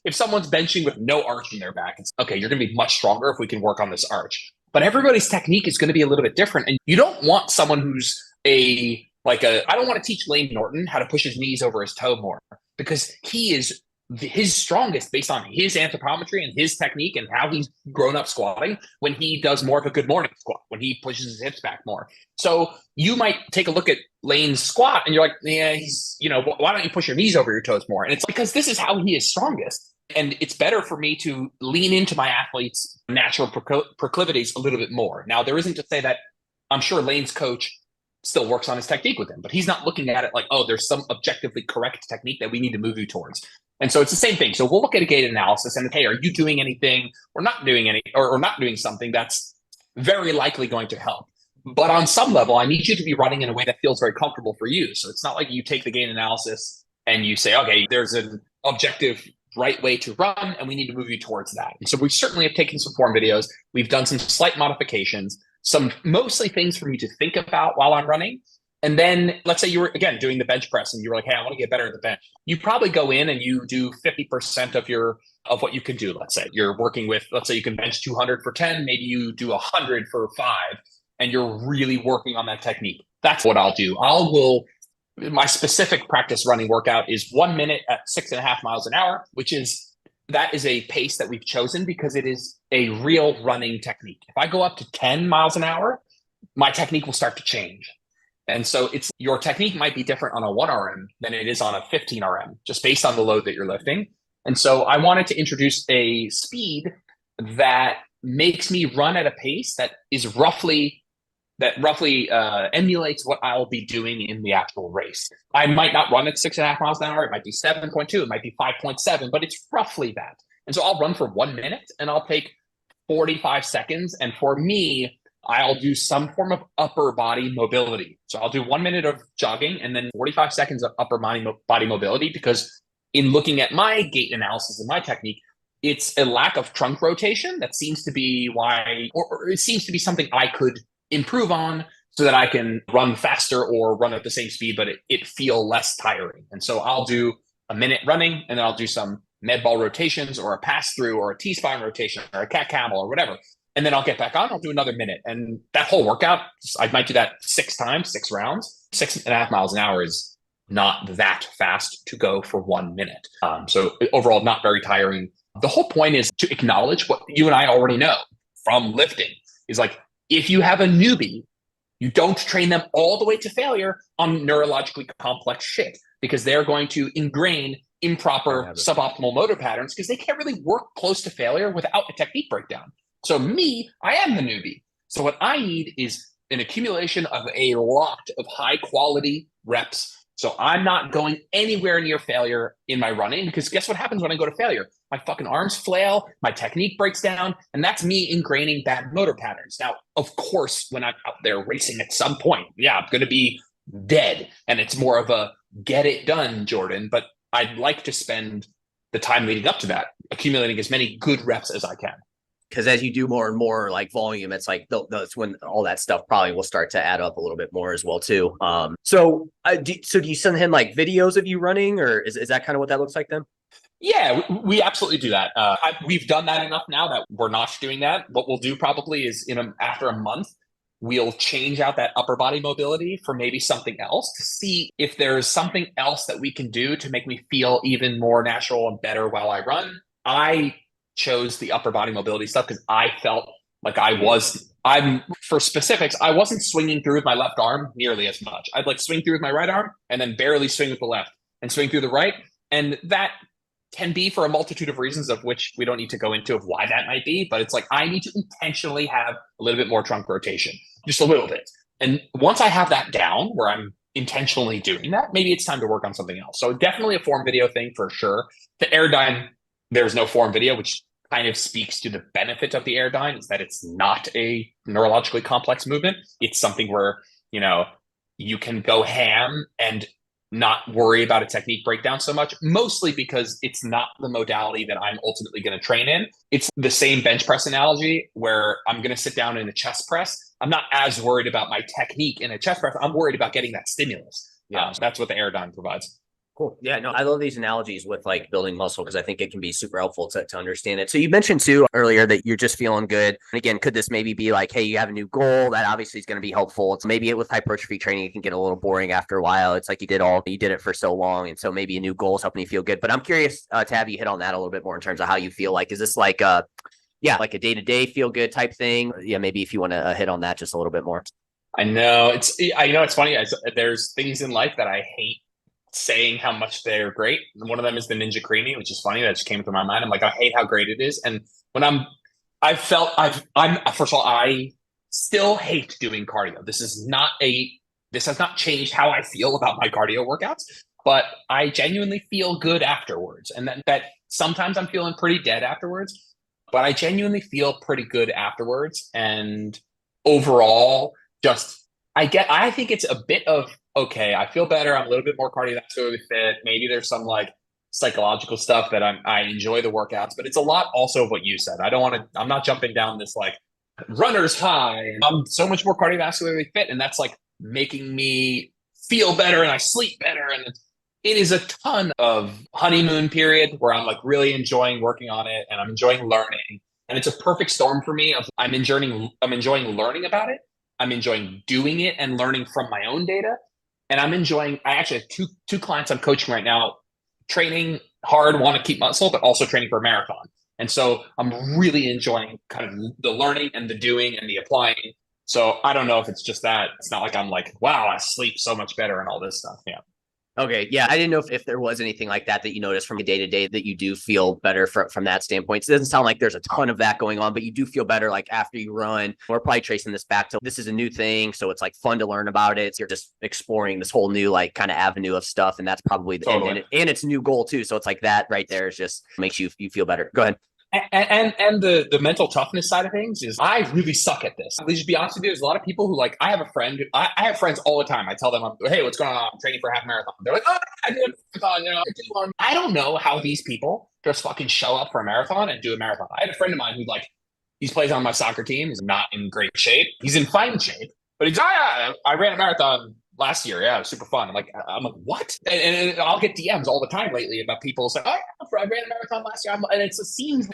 if someone's benching with no arch in their back, it's okay, you're going to be much stronger if we can work on this arch. But everybody's technique is going to be a little bit different. And you don't want someone who's I don't want to teach Lane Norton how to push his knees over his toe more, because he is his strongest based on his anthropometry and his technique and how he's grown up squatting, when he does more of a good morning squat, when he pushes his hips back more. So you might take a look at Lane's squat and you're like, yeah, why don't you push your knees over your toes more? And it's because this is how he is strongest. And it's better for me to lean into my athlete's natural proclivities a little bit more. Now, there isn't to say that I'm sure Lane's coach still works on his technique with him, but he's not looking at it like, oh, there's some objectively correct technique that we need to move you towards. And so it's the same thing. So we'll look at a gait analysis and, hey, are you doing anything or not doing or not doing something that's very likely going to help? But on some level, I need you to be running in a way that feels very comfortable for you. So it's not like you take the gait analysis and you say, okay, there's an objective right way to run, and we need to move you towards that. And so we certainly have taken some form videos. We've done some slight modifications, some mostly things for me to think about while I'm running. And then let's say you were, again, doing the bench press and you were like, hey, I want to get better at the bench. You probably go in and you do 50% of what you can do. Let's say you're working with, let's say you can bench 200 for 10, maybe you do 100 for 5, and you're really working on that technique. That's what I'll do. My specific practice running workout is 1 minute at 6.5 miles an hour, that is a pace that we've chosen because it is a real running technique. If I go up to 10 miles an hour, my technique will start to change. And so your technique might be different on a 1 RM than it is on a 15 RM, just based on the load that you're lifting. And so I wanted to introduce a speed that makes me run at a pace that roughly emulates what I'll be doing in the actual race. I might not run at 6.5 miles an hour. It might be 7.2, it might be 5.7, but it's roughly that. And so I'll run for 1 minute and I'll take 45 seconds. And for me, I'll do some form of upper body mobility. So I'll do 1 minute of jogging and then 45 seconds of upper body mobility, because in looking at my gait analysis and my technique, it's a lack of trunk rotation that seems to be or it seems to be something I could improve on so that I can run faster or run at the same speed, but it feel less tiring. And so I'll do a minute running, and then I'll do some med ball rotations or a pass through or a T-spine rotation or a cat camel or whatever. And then I'll get back on, I'll do another minute. And that whole workout, I might do that 6 times, 6 rounds. 6.5 miles an hour is not that fast to go for 1 minute. So overall, not very tiring. The whole point is to acknowledge what you and I already know from lifting is like, if you have a newbie, you don't train them all the way to failure on neurologically complex shit, because they're going to ingrain improper suboptimal motor patterns because they can't really work close to failure without a technique breakdown. So me, I am the newbie. So what I need is an accumulation of a lot of high quality reps. So I'm not going anywhere near failure in my running, because guess what happens when I go to failure? My fucking arms flail, my technique breaks down, and that's me ingraining bad motor patterns. Now, of course, when I'm out there racing at some point, yeah, I'm going to be dead, and it's more of a get it done, Jordan. But I'd like to spend the time leading up to that, accumulating as many good reps as I can. Because as you do more and more like volume, it's like that's when all that stuff probably will start to add up a little bit more as well too. So do you send him like videos of you running, or is that kind of what that looks like then? Yeah, we absolutely do that. We've done that enough now that we're not doing that. What we'll do probably is after a month, we'll change out that upper body mobility for maybe something else to see if there's something else that we can do to make me feel even more natural and better while I run. I chose the upper body mobility stuff because I felt like for specifics, I wasn't swinging through with my left arm nearly as much. I'd like swing through with my right arm and then barely swing with the left and swing through the right. And that can be for a multitude of reasons, of which we don't need to go into of why that might be, but it's like I need to intentionally have a little bit more trunk rotation, just a little bit. And once I have that down where I'm intentionally doing that, maybe it's time to work on something else. So definitely a form video thing for sure. The Airdyne, there's no form video, which kind of speaks to the benefit of the Airdyne, is that it's not a neurologically complex movement. It's something where, you can go ham and not worry about a technique breakdown so much, mostly because it's not the modality that I'm ultimately going to train in. It's the same bench press analogy where I'm going to sit down in a chest press. I'm not as worried about my technique in a chest press. I'm worried about getting that stimulus. Yeah, that's what the Airdyne provides. Cool. Yeah, no, I love these analogies with like building muscle because I think it can be super helpful to understand it. So you mentioned too earlier that you're just feeling good. And again, could this maybe be like, hey, you have a new goal that obviously is going to be helpful. It's maybe with hypertrophy training, it can get a little boring after a while. It's like you did it for so long. And so maybe a new goal is helping you feel good. But I'm curious to have you hit on that a little bit more in terms of how you feel like, is this like like a day-to-day feel good type thing? Yeah, maybe if you want to hit on that just a little bit more. I know it's funny. There's things in life that I hate saying how much they're great. One of them is the Ninja Creamy, which is funny. That just came to my mind. I'm like, I hate how great it is. And when I'm first of all, I still hate doing cardio. This has not changed how I feel about my cardio workouts, but I genuinely feel good afterwards. And that sometimes I'm feeling pretty dead afterwards, but I genuinely feel pretty good afterwards. And overall, I think it's a bit of, okay, I feel better. I'm a little bit more cardiovascularly fit. Maybe there's some like psychological stuff that I enjoy the workouts, but it's a lot also of what you said. I'm not jumping down this like runner's high. I'm so much more cardiovascularly fit. And that's like making me feel better and I sleep better. And it is a ton of honeymoon period where I'm like really enjoying working on it and I'm enjoying learning. And it's a perfect storm for me of I'm enjoying learning about it. I'm enjoying doing it and learning from my own data. And I actually have two clients I'm coaching right now, training hard, want to keep muscle, but also training for a marathon. And so I'm really enjoying kind of the learning and the doing and the applying. So I don't know if it's just that. It's not like I'm like, wow, I sleep so much better and all this stuff. Yeah. Okay. Yeah. I didn't know if there was anything like that you noticed from day to day that you do feel better from that standpoint. So it doesn't sound like there's a ton of that going on, but you do feel better like after you run. We're probably tracing this back to this is a new thing. So it's like fun to learn about it. So you're just exploring this whole new like kind of avenue of stuff. And that's probably Totally. and it's a new goal too. So it's like that right there is just makes you feel better. Go ahead. And the mental toughness side of things is I really suck at this. I'll just be honest with you. There's a lot of people who like, I have a friend, I have friends all the time. I tell them, hey, what's going on? I'm training for a half marathon. They're like, oh, I did a marathon. I did one. I don't know how these people just fucking show up for a marathon and do a marathon. I had a friend of mine who like, he plays on my soccer team. He's not in great shape. He's in fine shape, but he's, I ran a marathon last year. Yeah, it was super fun. I'm like, what? And I'll get DMs all the time lately about people saying, I ran a marathon last year. And it seems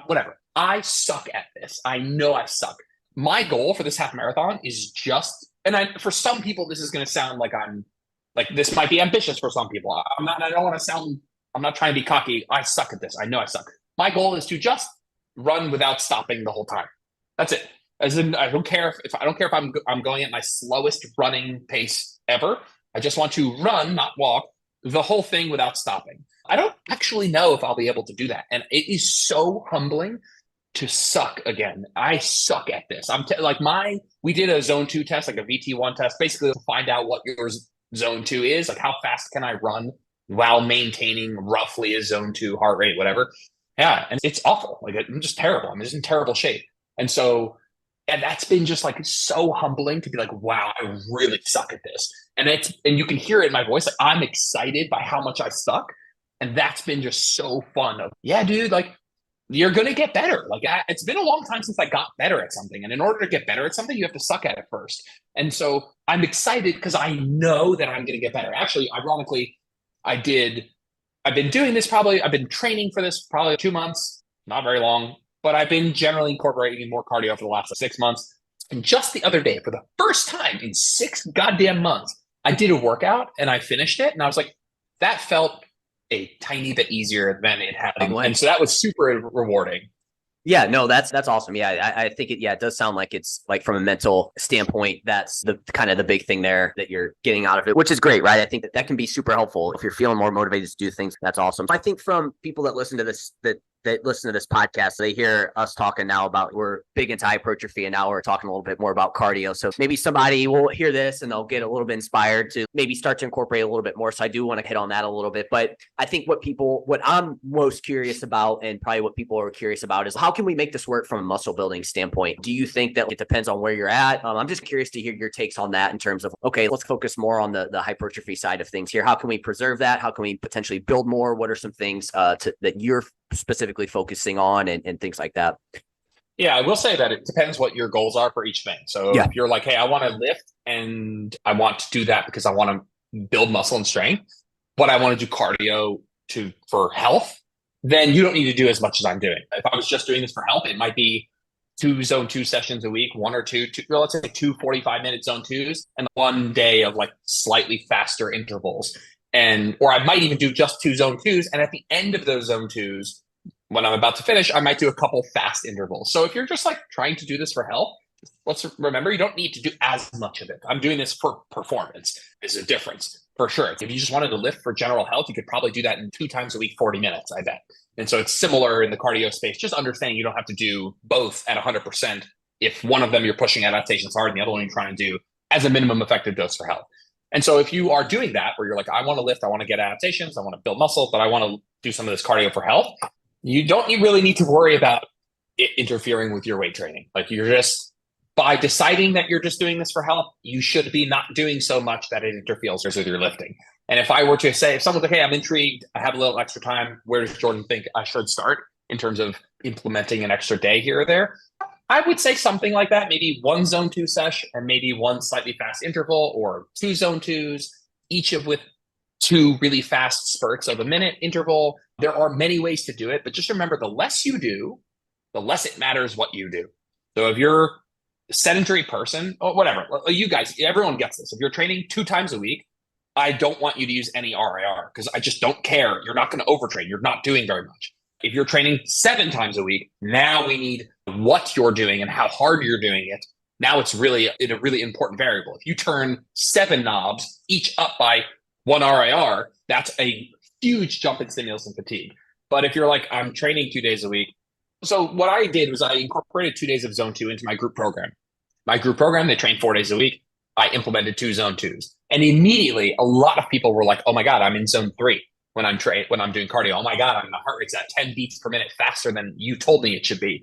whatever. I suck at this. I know I suck. My goal for this half marathon is for some people, this is going to sound like this might be ambitious for some people. I'm not trying to be cocky. I suck at this. I know I suck. My goal is to just run without stopping the whole time. That's it. As in, I don't care if I'm going at my slowest running pace ever. I just want to run, not walk, the whole thing without stopping. I don't actually know if I'll be able to do that. And it is so humbling to suck again. I suck at this. We did a zone 2 test, like a VT1 test, basically to find out what your zone 2 is, like how fast can I run while maintaining roughly a zone 2 heart rate, whatever. Yeah, and it's awful. Like I'm just terrible. I'm just in terrible shape. And that's been just like so humbling to be like, wow, I really suck at this. And you can hear it in my voice. Like I'm excited by how much I suck. And that's been just so fun of, yeah, dude, like you're going to get better. Like it's been a long time since I got better at something. And in order to get better at something, you have to suck at it first. And so I'm excited because I know that I'm going to get better. Actually, ironically, I've been doing this I've been training for this probably 2 months, not very long, but I've been generally incorporating more cardio for the last 6 months. And just the other day, for the first time in 6 goddamn months, I did a workout and I finished it. And I was like, that felt a tiny bit easier than it had. And so that was super rewarding. Yeah, no, that's awesome. Yeah, I think it does sound like it's like from a mental standpoint, that's the kind of the big thing there that you're getting out of it, which is great, right? I think that can be super helpful if you're feeling more motivated to do things. That's awesome. I think from people that listen to this, that listen to this podcast, they hear us talking now about we're big into hypertrophy, and now we're talking a little bit more about cardio. So maybe somebody will hear this and they'll get a little bit inspired to maybe start to incorporate a little bit more. So I do want to hit on that a little bit. But I think what I'm most curious about, and probably what people are curious about, is how can we make this work from a muscle building standpoint? Do you think that it depends on where you're at? I'm just curious to hear your takes on that in terms of, okay, let's focus more on the hypertrophy side of things here. How can we preserve that? How can we potentially build more? What are some things that you're specifically focusing on and things like that? Yeah, I will say that it depends what your goals are for each thing. So if you're like, hey, I want to lift and I want to do that because I want to build muscle and strength, but I want to do cardio for health, then you don't need to do as much as I'm doing. If I was just doing this for health, it might be 2 zone 2 sessions a week, one or two, let's say 2 45-minute zone 2s, and 1 day of like slightly faster intervals. Or I might even do just 2 zone 2s. And at the end of those zone 2s, when I'm about to finish, I might do a couple fast intervals. So if you're just like trying to do this for health, let's remember, you don't need to do as much of it. I'm doing this for performance. There's a difference for sure. If you just wanted to lift for general health, you could probably do that in 2 times a week, 40 minutes, I bet. And so it's similar in the cardio space, just understanding you don't have to do both at 100%. If one of them you're pushing adaptations hard and the other one you're trying to do as a minimum effective dose for health. And so if you are doing that, where you're like, I want to lift, I want to get adaptations, I want to build muscle, but I want to do some of this cardio for health, you don't really need to worry about it interfering with your weight training. Like by deciding that you're just doing this for health, you should be not doing so much that it interferes with your lifting. And if I were to say, if someone's like, hey, I'm intrigued, I have a little extra time, where does Jordan think I should start in terms of implementing an extra day here or there? I would say something like that, maybe 1 zone 2 sesh and maybe 1 slightly fast interval, or 2 zone 2s, each with 2 really fast spurts of a minute interval. There are many ways to do it, but just remember, the less you do, the less it matters what you do. So if you're a sedentary person, or whatever, you guys, everyone gets this. If you're training 2 times a week, I don't want you to use any RIR because I just don't care. You're not going to overtrain. You're not doing very much. If you're training 7 times a week, now we need what you're doing and how hard you're doing it. Now it's really a really important variable. If you turn 7 knobs, each up by 1 RIR, that's a huge jump in stimulus and fatigue. But if you're like, I'm training 2 days a week. So what I did was I incorporated 2 days of zone 2 into my group program. My group program, they train 4 days a week. I implemented 2 zone 2s. And immediately a lot of people were like, oh my God, I'm in zone 3 when I'm doing cardio. Oh my God, my heart rate's at 10 beats per minute faster than you told me it should be.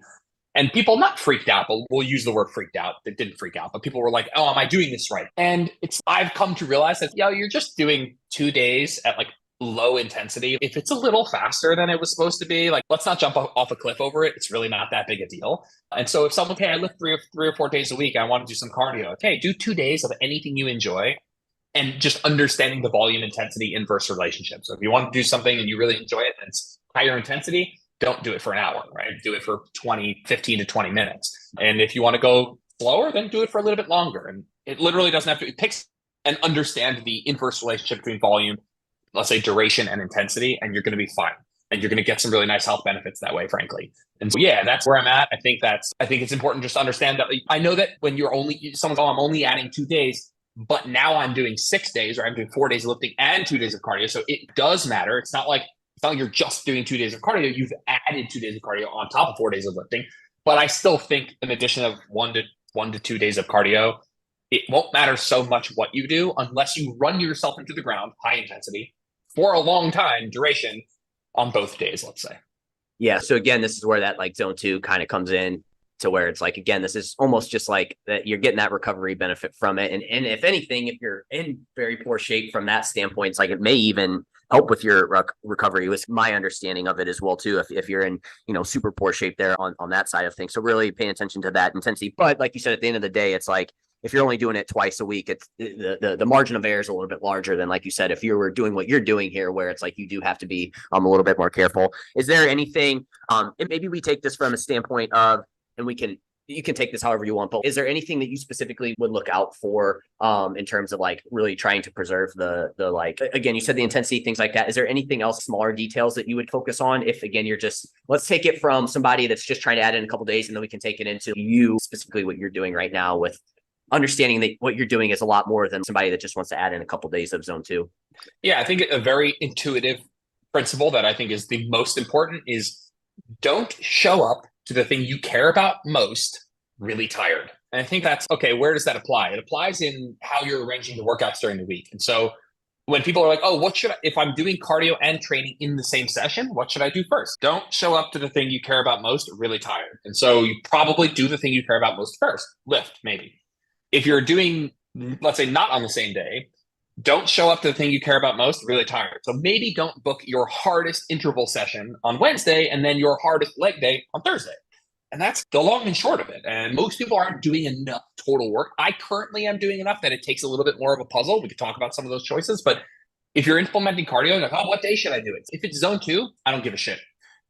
And people not freaked out, but we'll use the word freaked out. They didn't freak out, but people were like, oh, am I doing this right? And I've come to realize that, you're just doing 2 days at like low intensity. If it's a little faster than it was supposed to be, like, let's not jump off a cliff over it. It's really not that big a deal. And so if someone, I lift 3 or 4 days a week, I want to do some cardio. Okay, do 2 days of anything you enjoy, and just understanding the volume intensity inverse relationship. So if you want to do something and you really enjoy it and it's higher intensity, don't do it for an hour, right? Do it for 15 to 20 minutes. And if you want to go slower, then do it for a little bit longer. And it literally doesn't have to, it picks and understand the inverse relationship between volume, let's say duration and intensity, and you're going to be fine. And you're going to get some really nice health benefits that way, frankly. And so, that's where I'm at. I think it's important just to understand that. I know that when someone's, I'm only adding 2 days, but now I'm doing 6 days, or I'm doing 4 days of lifting and 2 days of cardio. So it does matter. It's It's not like you're just doing 2 days of cardio. You've added 2 days of cardio on top of 4 days of lifting. But I still think an addition of 1 to 2 days of cardio, it won't matter so much what you do unless you run yourself into the ground, high intensity, for a long time duration on both days, let's say. Yeah. So again, this is where that like zone 2 kind of comes in, to where it's like, again, this is almost just like that you're getting that recovery benefit from it. And if anything, if you're in very poor shape from that standpoint, it's like it may even help with your recovery, was my understanding of it as well too, if you're in, super poor shape there on that side of things. So really paying attention to that intensity. But like you said, at the end of the day, it's like, if you're only doing it twice a week, it's the margin of error is a little bit larger than, like you said, if you were doing what you're doing here, where it's like you do have to be a little bit more careful. Is there anything, and maybe we take this from a standpoint of, and you can take this however you want, but is there anything that you specifically would look out for in terms of like really trying to preserve the like, again, you said the intensity, things like that. Is there anything else, smaller details that you would focus on? If again, you're just, let's take it from somebody that's just trying to add in a couple days, and then we can take it into you specifically what you're doing right now, with understanding that what you're doing is a lot more than somebody that just wants to add in a couple days of zone 2. Yeah, I think a very intuitive principle that I think is the most important is don't show up to the thing you care about most really tired. And I think that's okay. Where does that apply? It applies in how you're arranging the workouts during the week. And so when people are like, oh, if I'm doing cardio and training in the same session, what should I do first? Don't show up to the thing you care about most really tired. And so you probably do the thing you care about most first, lift maybe. If you're doing, let's say, not on the same day, don't show up to the thing you care about most really tired. So maybe don't book your hardest interval session on Wednesday and then your hardest leg day on Thursday. And that's the long and short of it. And most people aren't doing enough total work. I currently am doing enough that it takes a little bit more of a puzzle. We could talk about some of those choices. But if you're implementing cardio, you're like, oh, what day should I do it? If it's zone 2, I don't give a shit.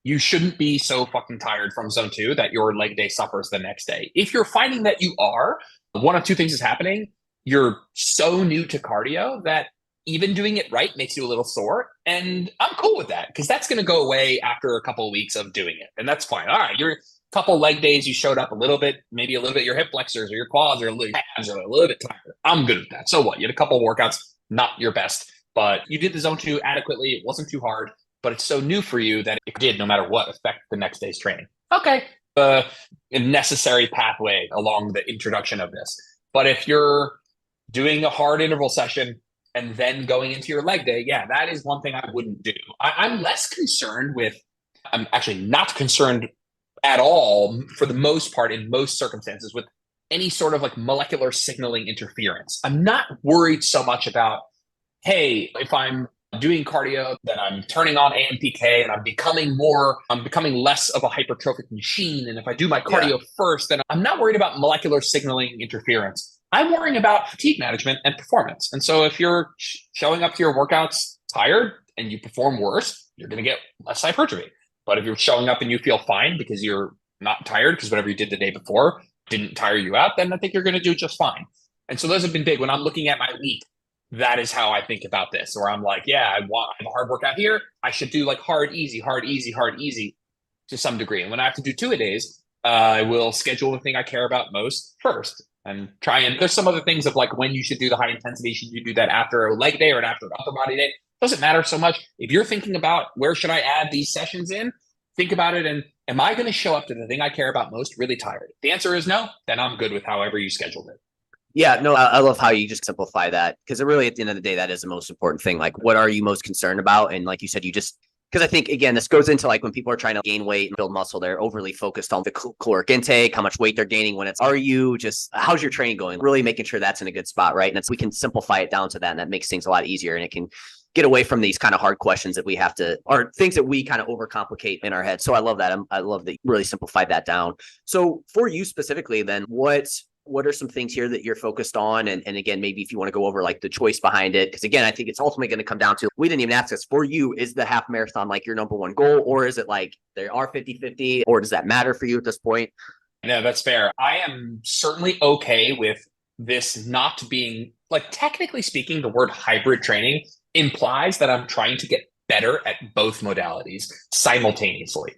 You shouldn't be so fucking tired from zone 2 that your leg day suffers the next day. If you're finding that you are, one of two things is happening. You're so new to cardio that even doing it right makes you a little sore. And I'm cool with that, because that's going to go away after a couple of weeks of doing it. And that's fine. All right, you're a couple leg days, you showed up a little bit, maybe a little bit, your hip flexors or your quads or your abs are a little bit tired. I'm good with that. So what? You had a couple of workouts, not your best, but you did the zone 2 adequately. It wasn't too hard, but it's so new for you that it did, no matter what, affect the next day's training. Okay. A necessary pathway along the introduction of this. But if you're doing a hard interval session and then going into your leg day, yeah, that is one thing I wouldn't do. I'm less concerned with, I'm actually not concerned at all, for the most part, in most circumstances, with any sort of like molecular signaling interference. I'm not worried so much about, hey, if I'm doing cardio, then I'm turning on AMPK and I'm becoming less of a hypertrophic machine. And if I do my cardio first, then I'm not worried about molecular signaling interference. I'm worrying about fatigue management and performance. And so if you're showing up to your workouts tired and you perform worse, you're going to get less hypertrophy. But if you're showing up and you feel fine because you're not tired, because whatever you did the day before didn't tire you out, then I think you're going to do just fine. And so those have been big. When I'm looking at my week, that is how I think about this, where I'm like, yeah, I have a hard workout here. I should do like hard, easy, hard, easy, hard, easy to some degree. And when I have to do 2-a-days, I will schedule the thing I care about most first and try. And there's some other things of like when you should do the high intensity. Should you do that after a leg day or after an upper body day? Doesn't matter so much. If you're thinking about where should I add these sessions in, think about it. And am I going to show up to the thing I care about most really tired? If the answer is no, then I'm good with however you scheduled it. Yeah, no, I love how you just simplify that, because really at the end of the day, that is the most important thing. Like, what are you most concerned about? And like you said, because I think, again, this goes into like when people are trying to gain weight and build muscle, they're overly focused on the caloric intake, how much weight they're gaining, when how's your training going? Really making sure that's in a good spot, right? And we can simplify it down to that, and that makes things a lot easier, and it can get away from these kind of hard questions that we have to, or things that we kind of overcomplicate in our head. So I love that. I love that you really simplified that down. So for you specifically, then what are some things here that you're focused on? And again, maybe if you want to go over like the choice behind it, because again, I think it's ultimately going to come down to, we didn't even ask this, for you, is the half marathon like your number one goal, or is it like there are 50-50, or does that matter for you at this point? No, that's fair. I am certainly okay with this not being, like, technically speaking, the word hybrid training implies that I'm trying to get better at both modalities simultaneously.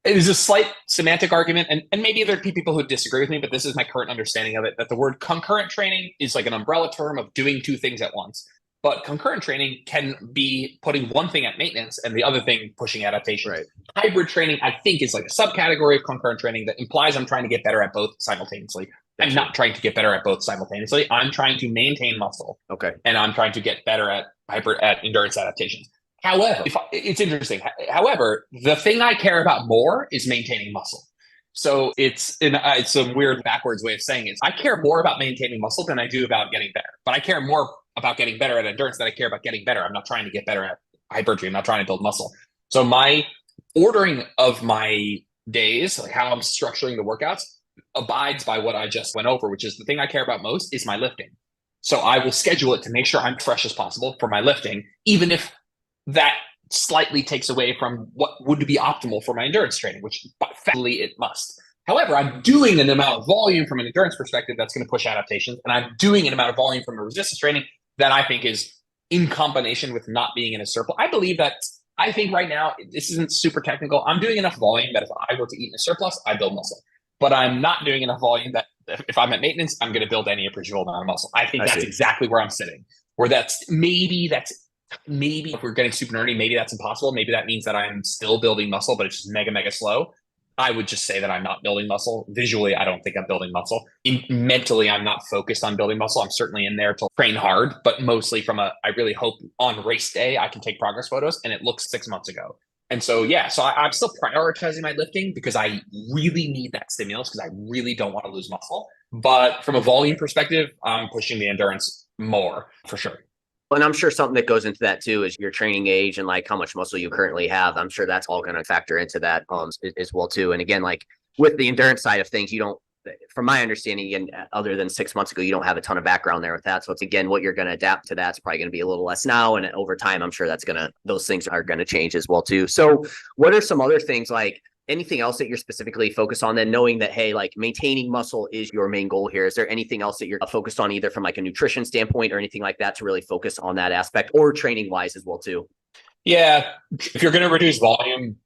It is a slight semantic argument, and maybe there are people who disagree with me, but this is my current understanding of it, that the word concurrent training is like an umbrella term of doing two things at once. But concurrent training can be putting one thing at maintenance and the other thing pushing adaptation. Right. Hybrid training, I think, is like a subcategory of concurrent training that implies I'm trying to get better at both simultaneously. I'm not trying to get better at both simultaneously. I'm trying to maintain muscle. Okay. And I'm trying to get better at endurance adaptations. However, it's interesting. However, the thing I care about more is maintaining muscle. So it's a weird backwards way of saying it. I care more about maintaining muscle than I do about getting better. But I care more about getting better at endurance than I care about getting better. I'm not trying to get better at hypertrophy. I'm not trying to build muscle. So my ordering of my days, like how I'm structuring the workouts, abides by what I just went over, which is the thing I care about most is my lifting. So I will schedule it to make sure I'm fresh as possible for my lifting, even if that slightly takes away from what would be optimal for my endurance training, which factually it must. However, I'm doing an amount of volume from an endurance perspective that's going to push adaptations, and I'm doing an amount of volume from a resistance training that I think is in combination with not being in a surplus. I think right now, this isn't super technical. I'm doing enough volume that if I were to eat in a surplus, I build muscle. But I'm not doing enough volume that if I'm at maintenance, I'm going to build any appreciable amount of muscle. I think that's exactly where I'm sitting. Where maybe if we're getting super nerdy, maybe that's impossible. Maybe that means that I'm still building muscle, but it's just mega, mega slow. I would just say that I'm not building muscle. Visually, I don't think I'm building muscle. Mentally, I'm not focused on building muscle. I'm certainly in there to train hard, but mostly I really hope on race day, I can take progress photos and it looks 6 months ago. And so, I'm still prioritizing my lifting because I really need that stimulus because I really don't want to lose muscle. But from a volume perspective, I'm pushing the endurance more for sure. And I'm sure something that goes into that too is your training age and like how much muscle you currently have. I'm sure that's all going to factor into that as well too. And again, like with the endurance side of things, you don't, from my understanding, and other than 6 months ago, you don't have a ton of background there with that. So it's again, what you're going to adapt to that's probably going to be a little less now. And over time, I'm sure those things are going to change as well too. So what are some other things, like anything else that you're specifically focused on then, knowing that, hey, like maintaining muscle is your main goal here? Is there anything else that you're focused on either from like a nutrition standpoint or anything like that to really focus on that aspect, or training wise as well too? Yeah. If you're going to reduce volume,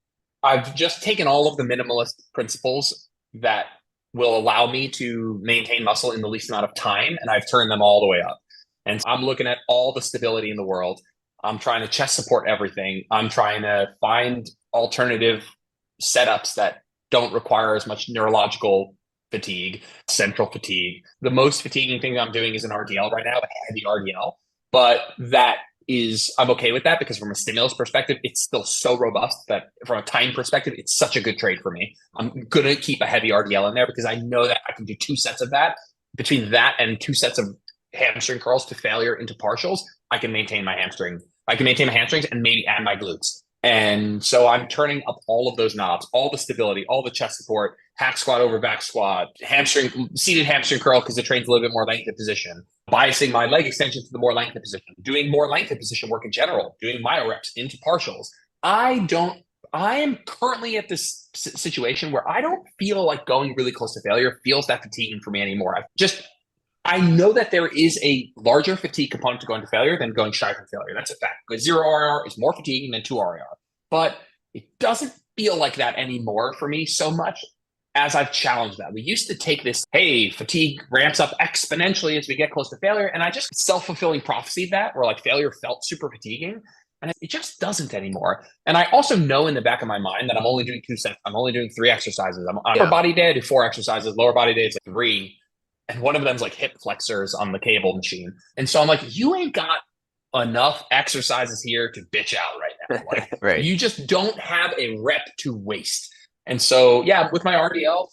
I've just taken all of the minimalist principles that will allow me to maintain muscle in the least amount of time, and I've turned them all the way up. And I'm looking at all the stability in the world. I'm trying to chest support everything. I'm trying to find alternative setups that don't require as much neurological fatigue, central fatigue. The most fatiguing thing I'm doing is an RDL right now, a heavy RDL. But I'm okay with that because from a stimulus perspective, it's still so robust that from a time perspective, it's such a good trade for me. I'm going to keep a heavy RDL in there because I know that I can do 2 sets of that. Between that and 2 sets of hamstring curls to failure into partials, I can maintain my hamstring. I can maintain my hamstrings and maybe add my glutes. And so I'm turning up all of those knobs, all the stability, all the chest support, hack squat over back squat, seated hamstring curl because it trains a little bit more lengthened position, biasing my leg extension to the more lengthened position, doing more lengthened position work in general, doing myo reps into partials. I am currently at this situation where I don't feel like going really close to failure feels that fatiguing for me anymore. I know that there is a larger fatigue component to going to failure than going shy from failure. That's a fact. Because 0 RIR is more fatiguing than 2 RIR. But it doesn't feel like that anymore for me so much as I've challenged that. We used to take this, hey, fatigue ramps up exponentially as we get close to failure. And I just self-fulfilling prophesied that, where like failure felt super fatiguing. And it just doesn't anymore. And I also know in the back of my mind that I'm only doing 2 sets. I'm only doing 3 exercises. On upper body day, I do 4 exercises. Lower body day, it's like 3. And one of them's like hip flexors on the cable machine. And so I'm like, you ain't got enough exercises here to bitch out right now. Like, right. You just don't have a rep to waste. And so, with my RDL,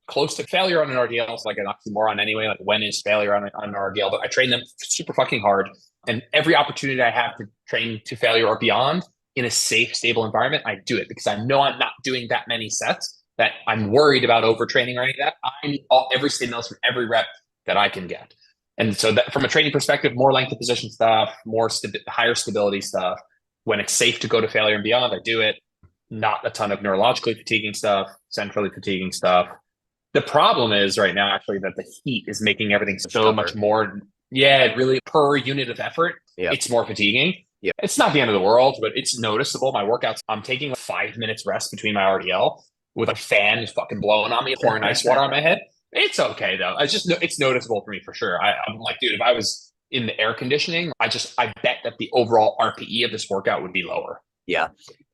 close to failure on an RDL, it's like an oxymoron anyway. Like, when is failure on an RDL? But I train them super fucking hard. And every opportunity I have to train to failure or beyond in a safe, stable environment, I do it because I know I'm not doing that many sets, that I'm worried about overtraining or any of that. I need every stimulus from every rep that I can get. And so that from a training perspective, more length of position stuff, higher stability stuff. When it's safe to go to failure and beyond, I do it. Not a ton of neurologically fatiguing stuff, centrally fatiguing stuff. The problem is right now, actually, that the heat is making everything so much more. Yeah, really per unit of effort, It's more fatiguing. Yep. It's not the end of the world, but it's noticeable. My workouts, I'm taking 5 minutes rest between my RDL with a fan just fucking blowing on me, pouring ice water on my head. It's okay though. It's noticeable for me for sure. I'm like, dude, if I was in the air conditioning, I bet that the overall RPE of this workout would be lower. Yeah.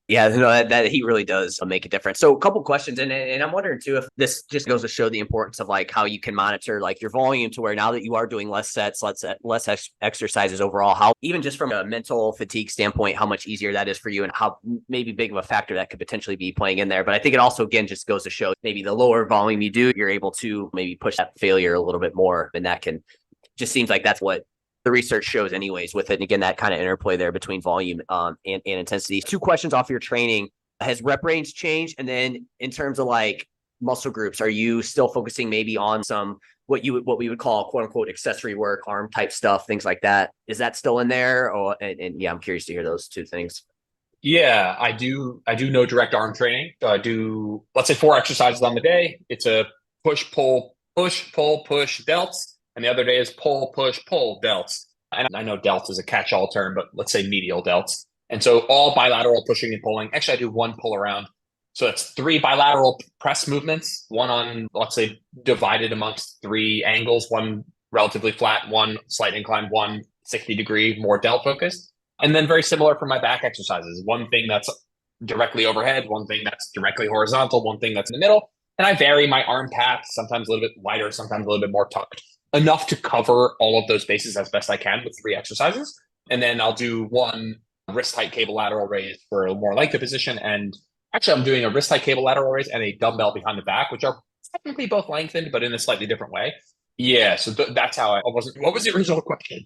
Yeah, no, that heat really does make a difference. So a couple questions, and I'm wondering too if this just goes to show the importance of like how you can monitor like your volume to where now that you are doing less sets, less exercises overall, how even just from a mental fatigue standpoint, how much easier that is for you and how maybe big of a factor that could potentially be playing in there. But I think it also, again, just goes to show maybe the lower volume you do, you're able to maybe push that failure a little bit more. And that can just seems like that's what the research shows anyways with it. And again, that kind of interplay there between volume and intensity. Two questions off your training. Has rep range changed? And then in terms of like muscle groups, are you still focusing maybe on some what we would call quote unquote accessory work, arm type stuff, things like that? Is that still in there? Or and yeah, I'm curious to hear those two things. Yeah, I do no direct arm training. So I do, let's say 4 exercises on the day. It's a push, pull, push, pull, push, delts. And the other day is pull, push, pull, delts. And I know delts is a catch-all term, but let's say medial delts. And so all bilateral pushing and pulling. Actually, I do 1 pull around. So that's 3 bilateral press movements, one on, let's say, divided amongst 3 angles, 1 relatively flat, 1 slight incline, 1 60-degree, more delt focused. And then very similar for my back exercises. 1 thing that's directly overhead, 1 thing that's directly horizontal, 1 thing that's in the middle. And I vary my arm path, sometimes a little bit wider, sometimes a little bit more tucked, enough to cover all of those bases as best I can with 3 exercises. And then I'll do 1 wrist height cable lateral raise for a more lengthy position. And actually, I'm doing a wrist height cable lateral raise and a dumbbell behind the back, which are technically both lengthened, but in a slightly different way. Yeah, so that's how I wasn't. What was the original question?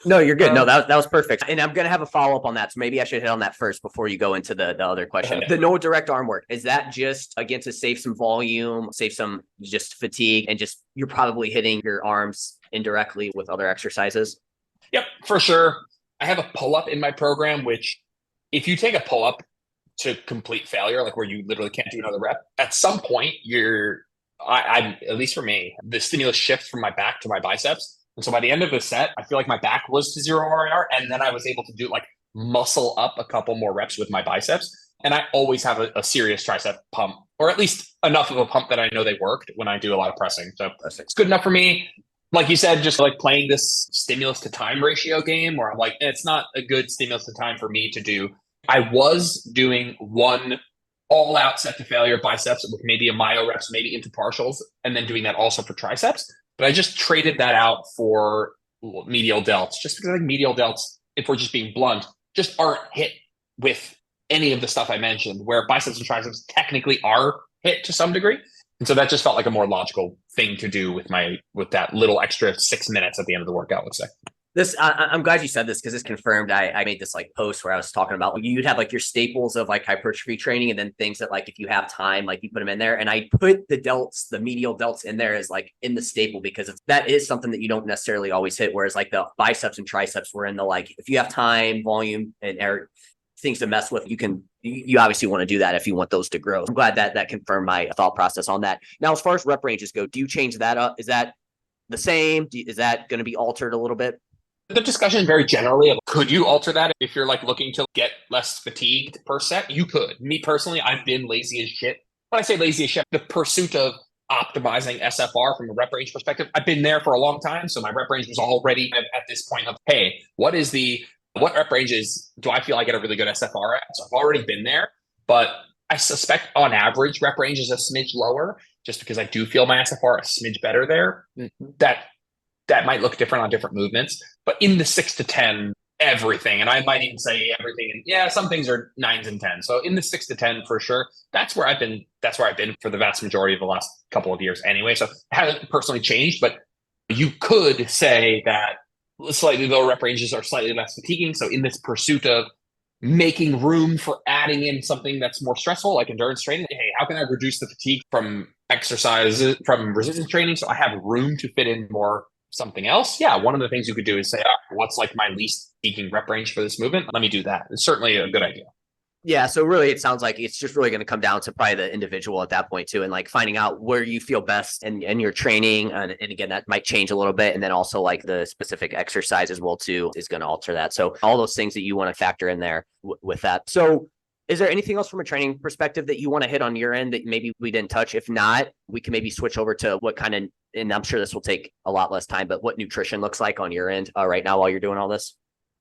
No, you're good. No, that was perfect. And I'm gonna have a follow-up on that. So maybe I should hit on that first before you go into the other question. The no direct arm work, is that just again to save some volume, save some just fatigue, and just you're probably hitting your arms indirectly with other exercises? Yep, for sure. I have a pull-up in my program, which if you take a pull-up to complete failure, like where you literally can't do another rep, at some point I'm at least for me, the stimulus shifts from my back to my biceps. And so by the end of the set, I feel like my back was to 0 RIR, and then I was able to do like muscle up a couple more reps with my biceps. And I always have a serious tricep pump, or at least enough of a pump that I know they worked when I do a lot of pressing. So it's good enough for me. Like you said, just like playing this stimulus to time ratio game where I'm like, it's not a good stimulus to time for me to do. I was doing 1 all out set to failure biceps with maybe a myo reps, maybe into partials, and then doing that also for triceps. But I just traded that out for medial delts, just because I think medial delts, if we're just being blunt, just aren't hit with any of the stuff I mentioned, where biceps and triceps technically are hit to some degree. And so that just felt like a more logical thing to do with that little extra 6 minutes at the end of the workout, let's say. I'm glad you said this because it's confirmed. I made this like post where I was talking about you'd have like your staples of like hypertrophy training, and then things that like if you have time, like you put them in there. And I put the medial delts in there as like in the staple because that is something that you don't necessarily always hit. Whereas like the biceps and triceps were in the like if you have time, volume, and air things to mess with, you obviously want to do that if you want those to grow. I'm glad that confirmed my thought process on that. Now, as far as rep ranges go, do you change that up? Is that the same? Is that going to be altered a little bit? The discussion very generally of could you alter that if you're like looking to get less fatigued per set? You could. Me personally, I've been lazy as shit. When I say lazy as shit, the pursuit of optimizing SFR from a rep range perspective, I've been there for a long time. So my rep range was already at this point of, hey, what rep ranges do I feel I get a really good SFR at? So I've already been there, but I suspect on average rep range is a smidge lower just because I do feel my SFR a smidge better there. That might look different on different movements, but in the 6 to 10, everything. And I might even say everything. And yeah, some things are 9s and 10s. So in the 6 to 10 for sure. That's where I've been for the vast majority of the last couple of years anyway. So it hasn't personally changed, but you could say that slightly lower rep ranges are slightly less fatiguing. So in this pursuit of making room for adding in something that's more stressful, like endurance training, hey, how can I reduce the fatigue from exercises, from resistance training? So I have room to fit in more something else. Yeah, one of the things you could do is say, what's like my least fatiguing rep range for this movement? Let me do that. It's certainly a good idea. Yeah. So really, it sounds like it's just really going to come down to probably the individual at that point too. And like finding out where you feel best and your training. And again, that might change a little bit. And then also like the specific exercise as well too is going to alter that. So all those things that you want to factor in there with that. So Is there anything else from a training perspective that you want to hit on your end that maybe we didn't touch? If not, we can maybe switch over to what kind of, and I'm sure this will take a lot less time, but what nutrition looks like on your end right now while you're doing all this?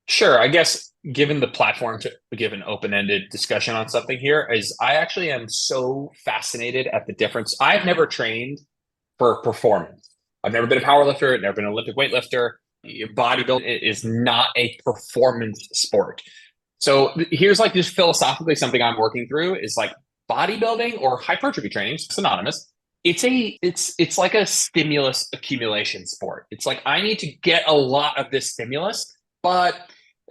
Sure. I guess given the platform to give an open-ended discussion on something here is I actually am so fascinated at the difference. I've never trained for performance. I've never been a power lifter, never been an Olympic weightlifter. Bodybuilding is not a performance sport. So here's like just philosophically something I'm working through is like bodybuilding or hypertrophy training, it's synonymous. It's like a stimulus accumulation sport. It's like I need to get a lot of this stimulus, but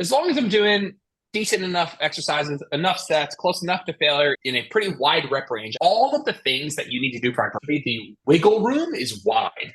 as long as I'm doing decent enough exercises, enough sets, close enough to failure in a pretty wide rep range, all of the things that you need to do for hypertrophy, the wiggle room is wide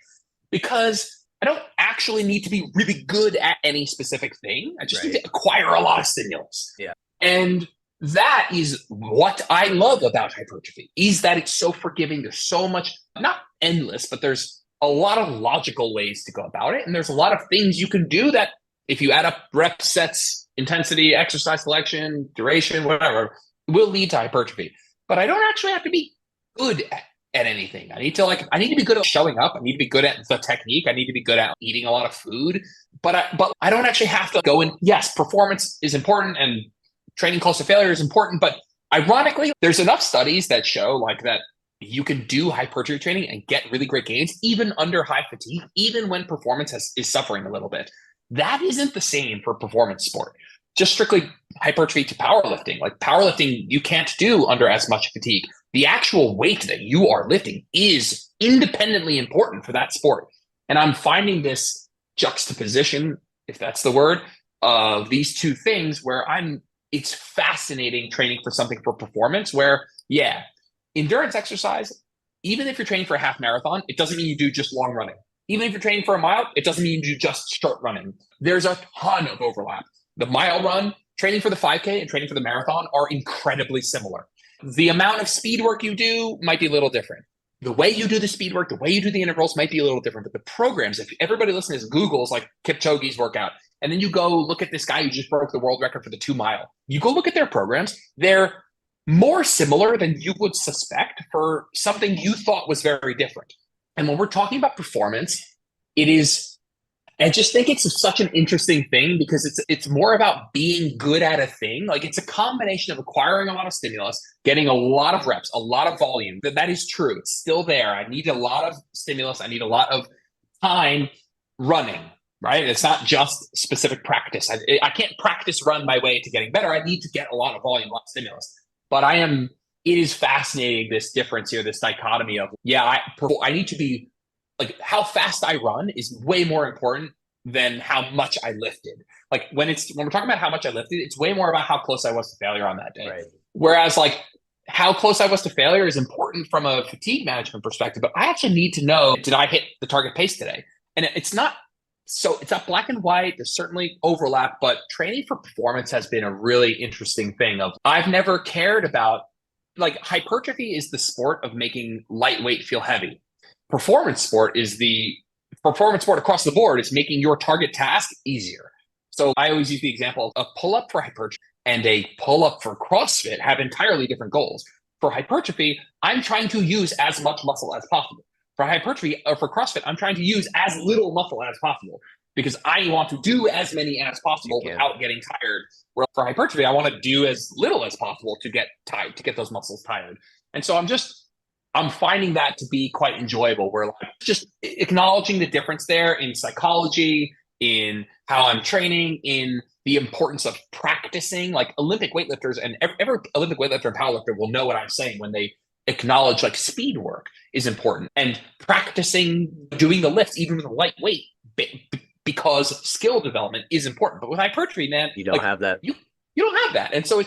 because I don't actually need to be really good at any specific thing. I just need to acquire a lot of stimulus. Yeah. And that is what I love about hypertrophy is that it's so forgiving. There's so much, not endless, but there's a lot of logical ways to go about it. And there's a lot of things you can do that if you add up reps, sets, intensity, exercise selection, duration, whatever, will lead to hypertrophy. But I don't actually have to be good at anything. I need to be good at showing up. I need to be good at the technique. I need to be good at eating a lot of food. But I don't actually have to go in. Yes, performance is important and training close to failure is important. But ironically, there's enough studies that show like that you can do hypertrophy training and get really great gains, even under high fatigue, even when performance is suffering a little bit. That isn't the same for performance sport. Just strictly hypertrophy to powerlifting. Like powerlifting, you can't do under as much fatigue. The actual weight that you are lifting is independently important for that sport. And I'm finding this juxtaposition, if that's the word, of these two things where it's fascinating training for something for performance where, yeah, endurance exercise, even if you're training for a half marathon, it doesn't mean you do just long running. Even if you're training for a mile, it doesn't mean you do just short running. There's a ton of overlap. The mile run, training for the 5K and training for the marathon are incredibly similar. The amount of speed work you do might be a little different. The way you do the speed work, the way you do the intervals might be a little different, but the programs, if everybody listening to Google's like Kipchoge's workout, and then you go look at this guy who just broke the world record for the 2 mile, you go look at their programs, they're more similar than you would suspect for something you thought was very different. And when we're talking about performance, I just think it's such an interesting thing because it's more about being good at a thing. Like it's a combination of acquiring a lot of stimulus, getting a lot of reps, a lot of volume. That is true. It's still there. I need a lot of stimulus. I need a lot of time running, right? It's not just specific practice. I can't practice run my way to getting better. I need to get a lot of volume, a lot of stimulus. But it is fascinating, this difference here, this dichotomy of, I need to be, like how fast I run is way more important than how much I lifted. Like when we're talking about how much I lifted, it's way more about how close I was to failure on that day. Right. Whereas like how close I was to failure is important from a fatigue management perspective, but I actually need to know, did I hit the target pace today? And it's not black and white. There's certainly overlap, but training for performance has been a really interesting thing I've never cared about, like hypertrophy is the sport of making lightweight feel heavy. Performance sport across the board is making your target task easier. So I always use the example of a pull-up for hypertrophy and a pull-up for CrossFit have entirely different goals. For hypertrophy, I'm trying to use as much muscle as possible. For hypertrophy or for CrossFit, I'm trying to use as little muscle as possible because I want to do as many as possible without getting tired. Where for hypertrophy, I want to do as little as possible to get tired, to get those muscles tired. And so I'm finding that to be quite enjoyable. Where like just acknowledging the difference there in psychology, in how I'm training, in the importance of practicing. Like Olympic weightlifters and every Olympic weightlifter and powerlifter will know what I'm saying when they acknowledge like speed work is important and practicing doing the lifts even with a lightweight because skill development is important. But with hypertrophy, man, you don't have that. You don't have that, and so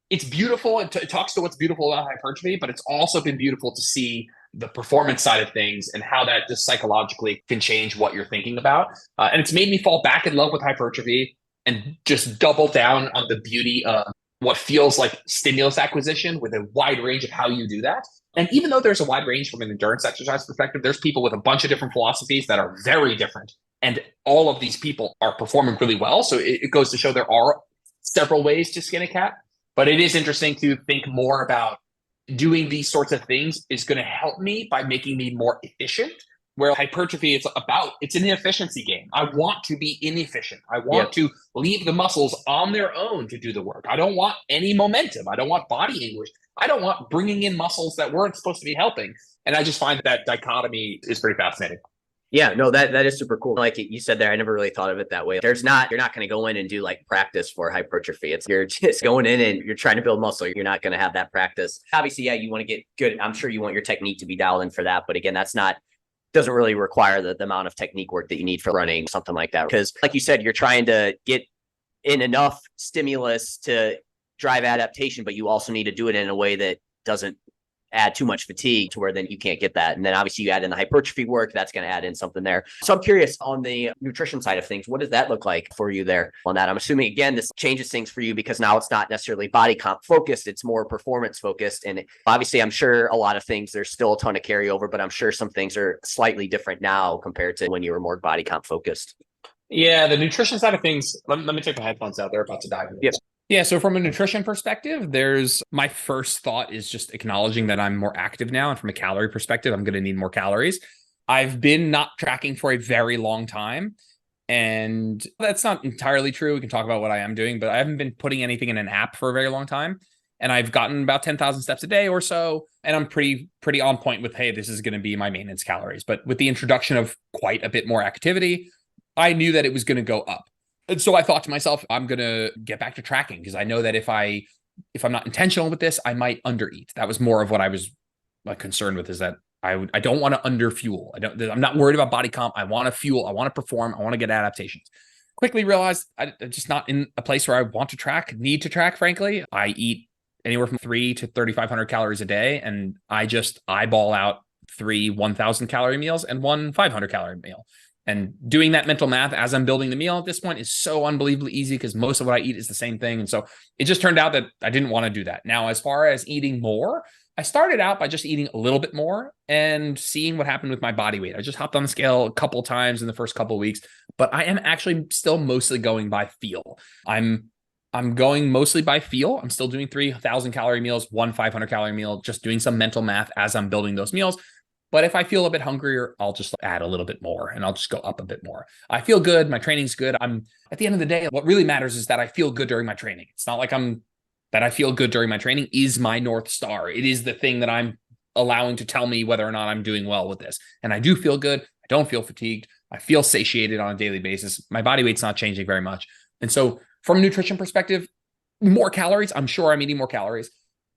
it's beautiful. It talks to what's beautiful about hypertrophy, but it's also been beautiful to see the performance side of things and how that just psychologically can change what you're thinking about. And it's made me fall back in love with hypertrophy and just double down on the beauty of what feels like stimulus acquisition with a wide range of how you do that. And even though there's a wide range from an endurance exercise perspective, there's people with a bunch of different philosophies that are very different. And all of these people are performing really well. So it goes to show there are several ways to skin a cat. But it is interesting to think more about doing these sorts of things is going to help me by making me more efficient. Where hypertrophy, it's an inefficiency game. I want to be inefficient. I want to leave the muscles on their own to do the work. I don't want any momentum. I don't want body anguish. I don't want bringing in muscles that weren't supposed to be helping. And I just find that dichotomy is pretty fascinating. Yeah, no, that is super cool. Like you said there, I never really thought of it that way. You're not going to go in and do like practice for hypertrophy. You're just going in and you're trying to build muscle. You're not going to have that practice. Obviously, yeah, you want to get good. I'm sure you want your technique to be dialed in for that. But again, doesn't really require the amount of technique work that you need for running, something like that. Because like you said, you're trying to get in enough stimulus to drive adaptation, but you also need to do it in a way that doesn't add too much fatigue to where then you can't get that. And then obviously you add in the hypertrophy work, that's going to add in something there. So I'm curious on the nutrition side of things, what does that look like for you there on that? I'm assuming, again, this changes things for you because now it's not necessarily body comp focused, it's more performance focused. And obviously I'm sure a lot of things, there's still a ton of carryover, but I'm sure some things are slightly different now compared to when you were more body comp focused. Yeah, the nutrition side of things, let me take my headphones out. They're about to dive into Yep. Yeah, so from a nutrition perspective, my first thought is just acknowledging that I'm more active now. And from a calorie perspective, I'm going to need more calories. I've been not tracking for a very long time. And that's not entirely true. We can talk about what I am doing, but I haven't been putting anything in an app for a very long time. And I've gotten about 10,000 steps a day or so. And I'm pretty on point with, hey, this is going to be my maintenance calories. But with the introduction of quite a bit more activity, I knew that it was going to go up. And so I thought to myself, I'm going to get back to tracking because I know that if I'm not intentional with this, I might undereat. That was more of what I was like concerned with, is that I don't want to underfuel. I'm not worried about body comp. I want to fuel. I want to perform. I want to get adaptations. Quickly realized I'm just not in a place where I want to need to track, frankly. I eat anywhere from 3 to 3,500 calories a day. And I just eyeball out 3 1,000 calorie meals and 1 500 calorie meal. And doing that mental math as I'm building the meal at this point is so unbelievably easy because most of what I eat is the same thing. And so it just turned out that I didn't want to do that. Now, as far as eating more, I started out by just eating a little bit more and seeing what happened with my body weight. I just hopped on the scale a couple times in the first couple of weeks, but I am actually still mostly going by feel. I'm going mostly by feel. I'm still doing 3,000 calorie meals, 1 500 calorie meal, just doing some mental math as I'm building those meals. But if I feel a bit hungrier, I'll just add a little bit more and I'll just go up a bit more. I feel good. My training's good. At the end of the day, what really matters is that I feel good during my training. It's not like that I feel good during my training is my North Star. It is the thing that I'm allowing to tell me whether or not I'm doing well with this. And I do feel good. I don't feel fatigued. I feel satiated on a daily basis. My body weight's not changing very much. And so from a nutrition perspective, more calories, I'm sure I'm eating more calories.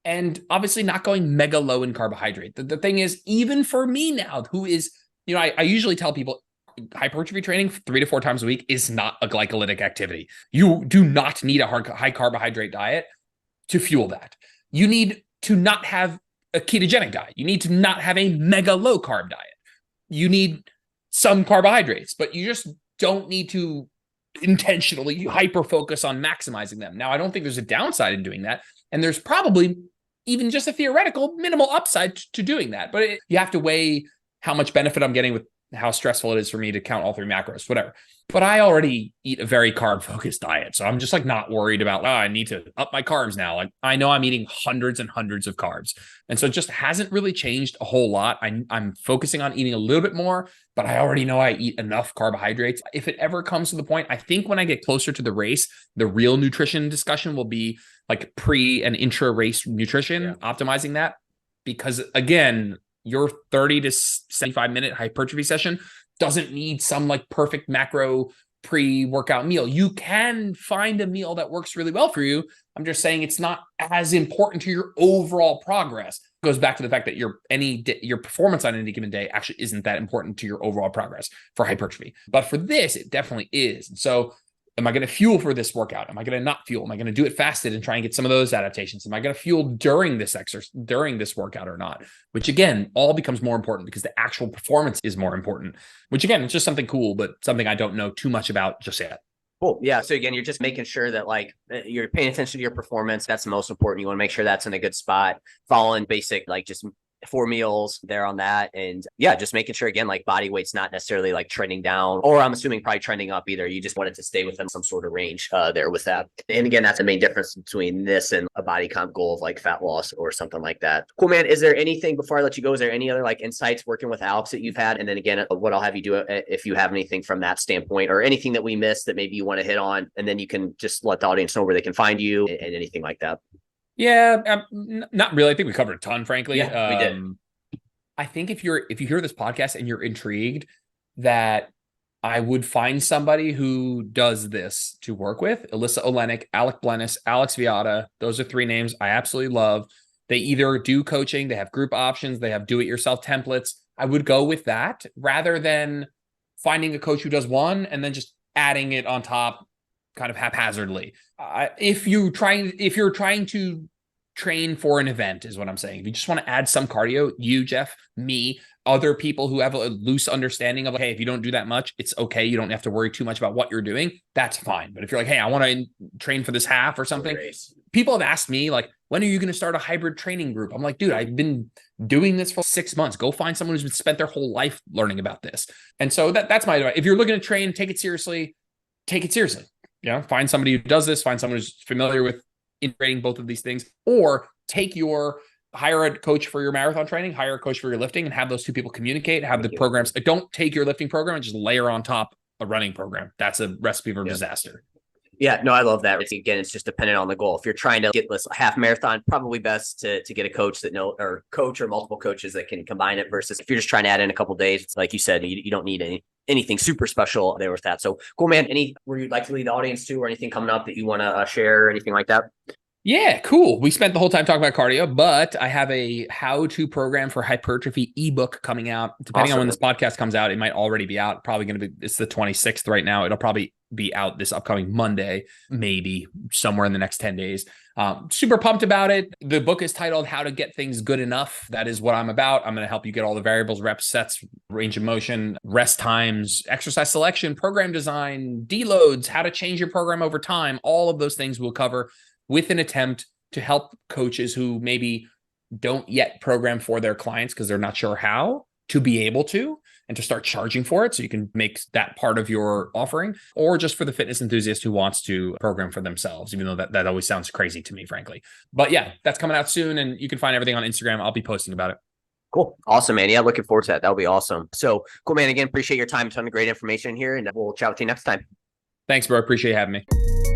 And obviously not going mega low in carbohydrate. The thing is, even for me now, who is, I usually tell people hypertrophy training 3 to 4 times a week is not a glycolytic activity. You do not need a high carbohydrate diet to fuel that. You need to not have a ketogenic diet. You need to not have a mega low carb diet. You need some carbohydrates, but you just don't need to intentionally hyper focus on maximizing them. Now, I don't think there's a downside in doing that. And there's probably even just a theoretical minimal upside to doing that. But you have to weigh how much benefit I'm getting with how stressful it is for me to count all 3 macros, whatever. But I already eat a very carb-focused diet. So I'm just like not worried about, I need to up my carbs now. Like I know I'm eating hundreds and hundreds of carbs. And so it just hasn't really changed a whole lot. I'm focusing on eating a little bit more, but I already know I eat enough carbohydrates. If it ever comes to the point, I think when I get closer to the race, the real nutrition discussion will be like pre and intra race nutrition, optimizing that. Because again, your 30 to 75 minute hypertrophy session doesn't need some like perfect macro pre-workout meal. You can find a meal that works really well for you. I'm just saying it's not as important to your overall progress. It goes back to the fact that your performance on any given day actually isn't that important to your overall progress for hypertrophy. But for this, it definitely is. And so am I going to fuel for this workout? Am I going to not fuel? Am I going to do it fasted and try and get some of those adaptations? Am I going to fuel during this workout or not? Which again, all becomes more important because the actual performance is more important, which again, it's just something cool, but something I don't know too much about just yet. Cool. Yeah. So again, you're just making sure that like you're paying attention to your performance. That's the most important. You want to make sure that's in a good spot, following basic, like just 4 meals there on that. And yeah, just making sure again, like body weight's not necessarily like trending down, or I'm assuming probably trending up either. You just wanted to stay within some sort of range there with that. And again, that's the main difference between this and a body comp goal of like fat loss or something like that. Cool, man. Is there anything before I let you go? Is there any other like insights working with Alex that you've had? And then again, what I'll have you do if you have anything from that standpoint or anything that we missed that maybe you want to hit on, and then you can just let the audience know where they can find you and anything like that. Yeah, not really. I think we covered a ton, frankly. Yeah, we did. I think if you hear this podcast and you're intrigued, that I would find somebody who does this to work with. Alyssa Olenek, Alec Blennis, Alex Viata. Those are 3 names I absolutely love. They either do coaching, they have group options, they have do-it-yourself templates. I would go with that rather than finding a coach who does one and then just adding it on top kind of haphazardly. If you're trying to train for an event is what I'm saying. If you just want to add some cardio, you, Jeff, me, other people who have a loose understanding of, hey, if you don't do that much, it's okay. You don't have to worry too much about what you're doing. That's fine. But if you're like, hey, I want to train for this half or something, people have asked me like, when are you going to start a hybrid training group? I'm like, dude, I've been doing this for 6 months. Go find someone who's spent their whole life learning about this. And so that's my advice. If you're looking to train, take it seriously. Take it seriously. Find somebody who does this. Find someone who's familiar with integrating both of these things, or hire a coach for your marathon training, hire a coach for your lifting, and have those 2 people communicate, have the programs. Don't take your lifting program and just layer on top a running program. That's a recipe for disaster. Yeah, no, I love that. It's just dependent on the goal. If you're trying to get this half marathon, probably best to get a coach or multiple coaches that can combine it, versus if you're just trying to add in a couple of days, it's like you said, you don't need anything super special there with that. So cool, man. Where you'd like to lead the audience to, or anything coming up that you want to share or anything like that? Yeah, cool. We spent the whole time talking about cardio, but I have a how-to program for hypertrophy ebook coming out. Depending on when this podcast comes out, it might already be out. Probably going to be, it's the 26th right now. It'll probably be out this upcoming Monday, maybe somewhere in the next 10 days. Super pumped about it. The book is titled How to Get Things Good Enough. That is what I'm about. I'm going to help you get all the variables, reps, sets, range of motion, rest times, exercise selection, program design, deloads, how to change your program over time. All of those things we'll cover, with an attempt to help coaches who maybe don't yet program for their clients because they're not sure how to be able to, and to start charging for it so you can make that part of your offering, or just for the fitness enthusiast who wants to program for themselves, even though that always sounds crazy to me, frankly. But yeah, that's coming out soon, and you can find everything on Instagram. I'll be posting about it. Cool. Awesome, man. Yeah, looking forward to that. That'll be awesome. So cool, man. Again, appreciate your time. A ton of great information here, and we'll chat with you next time. Thanks, bro. Appreciate you having me.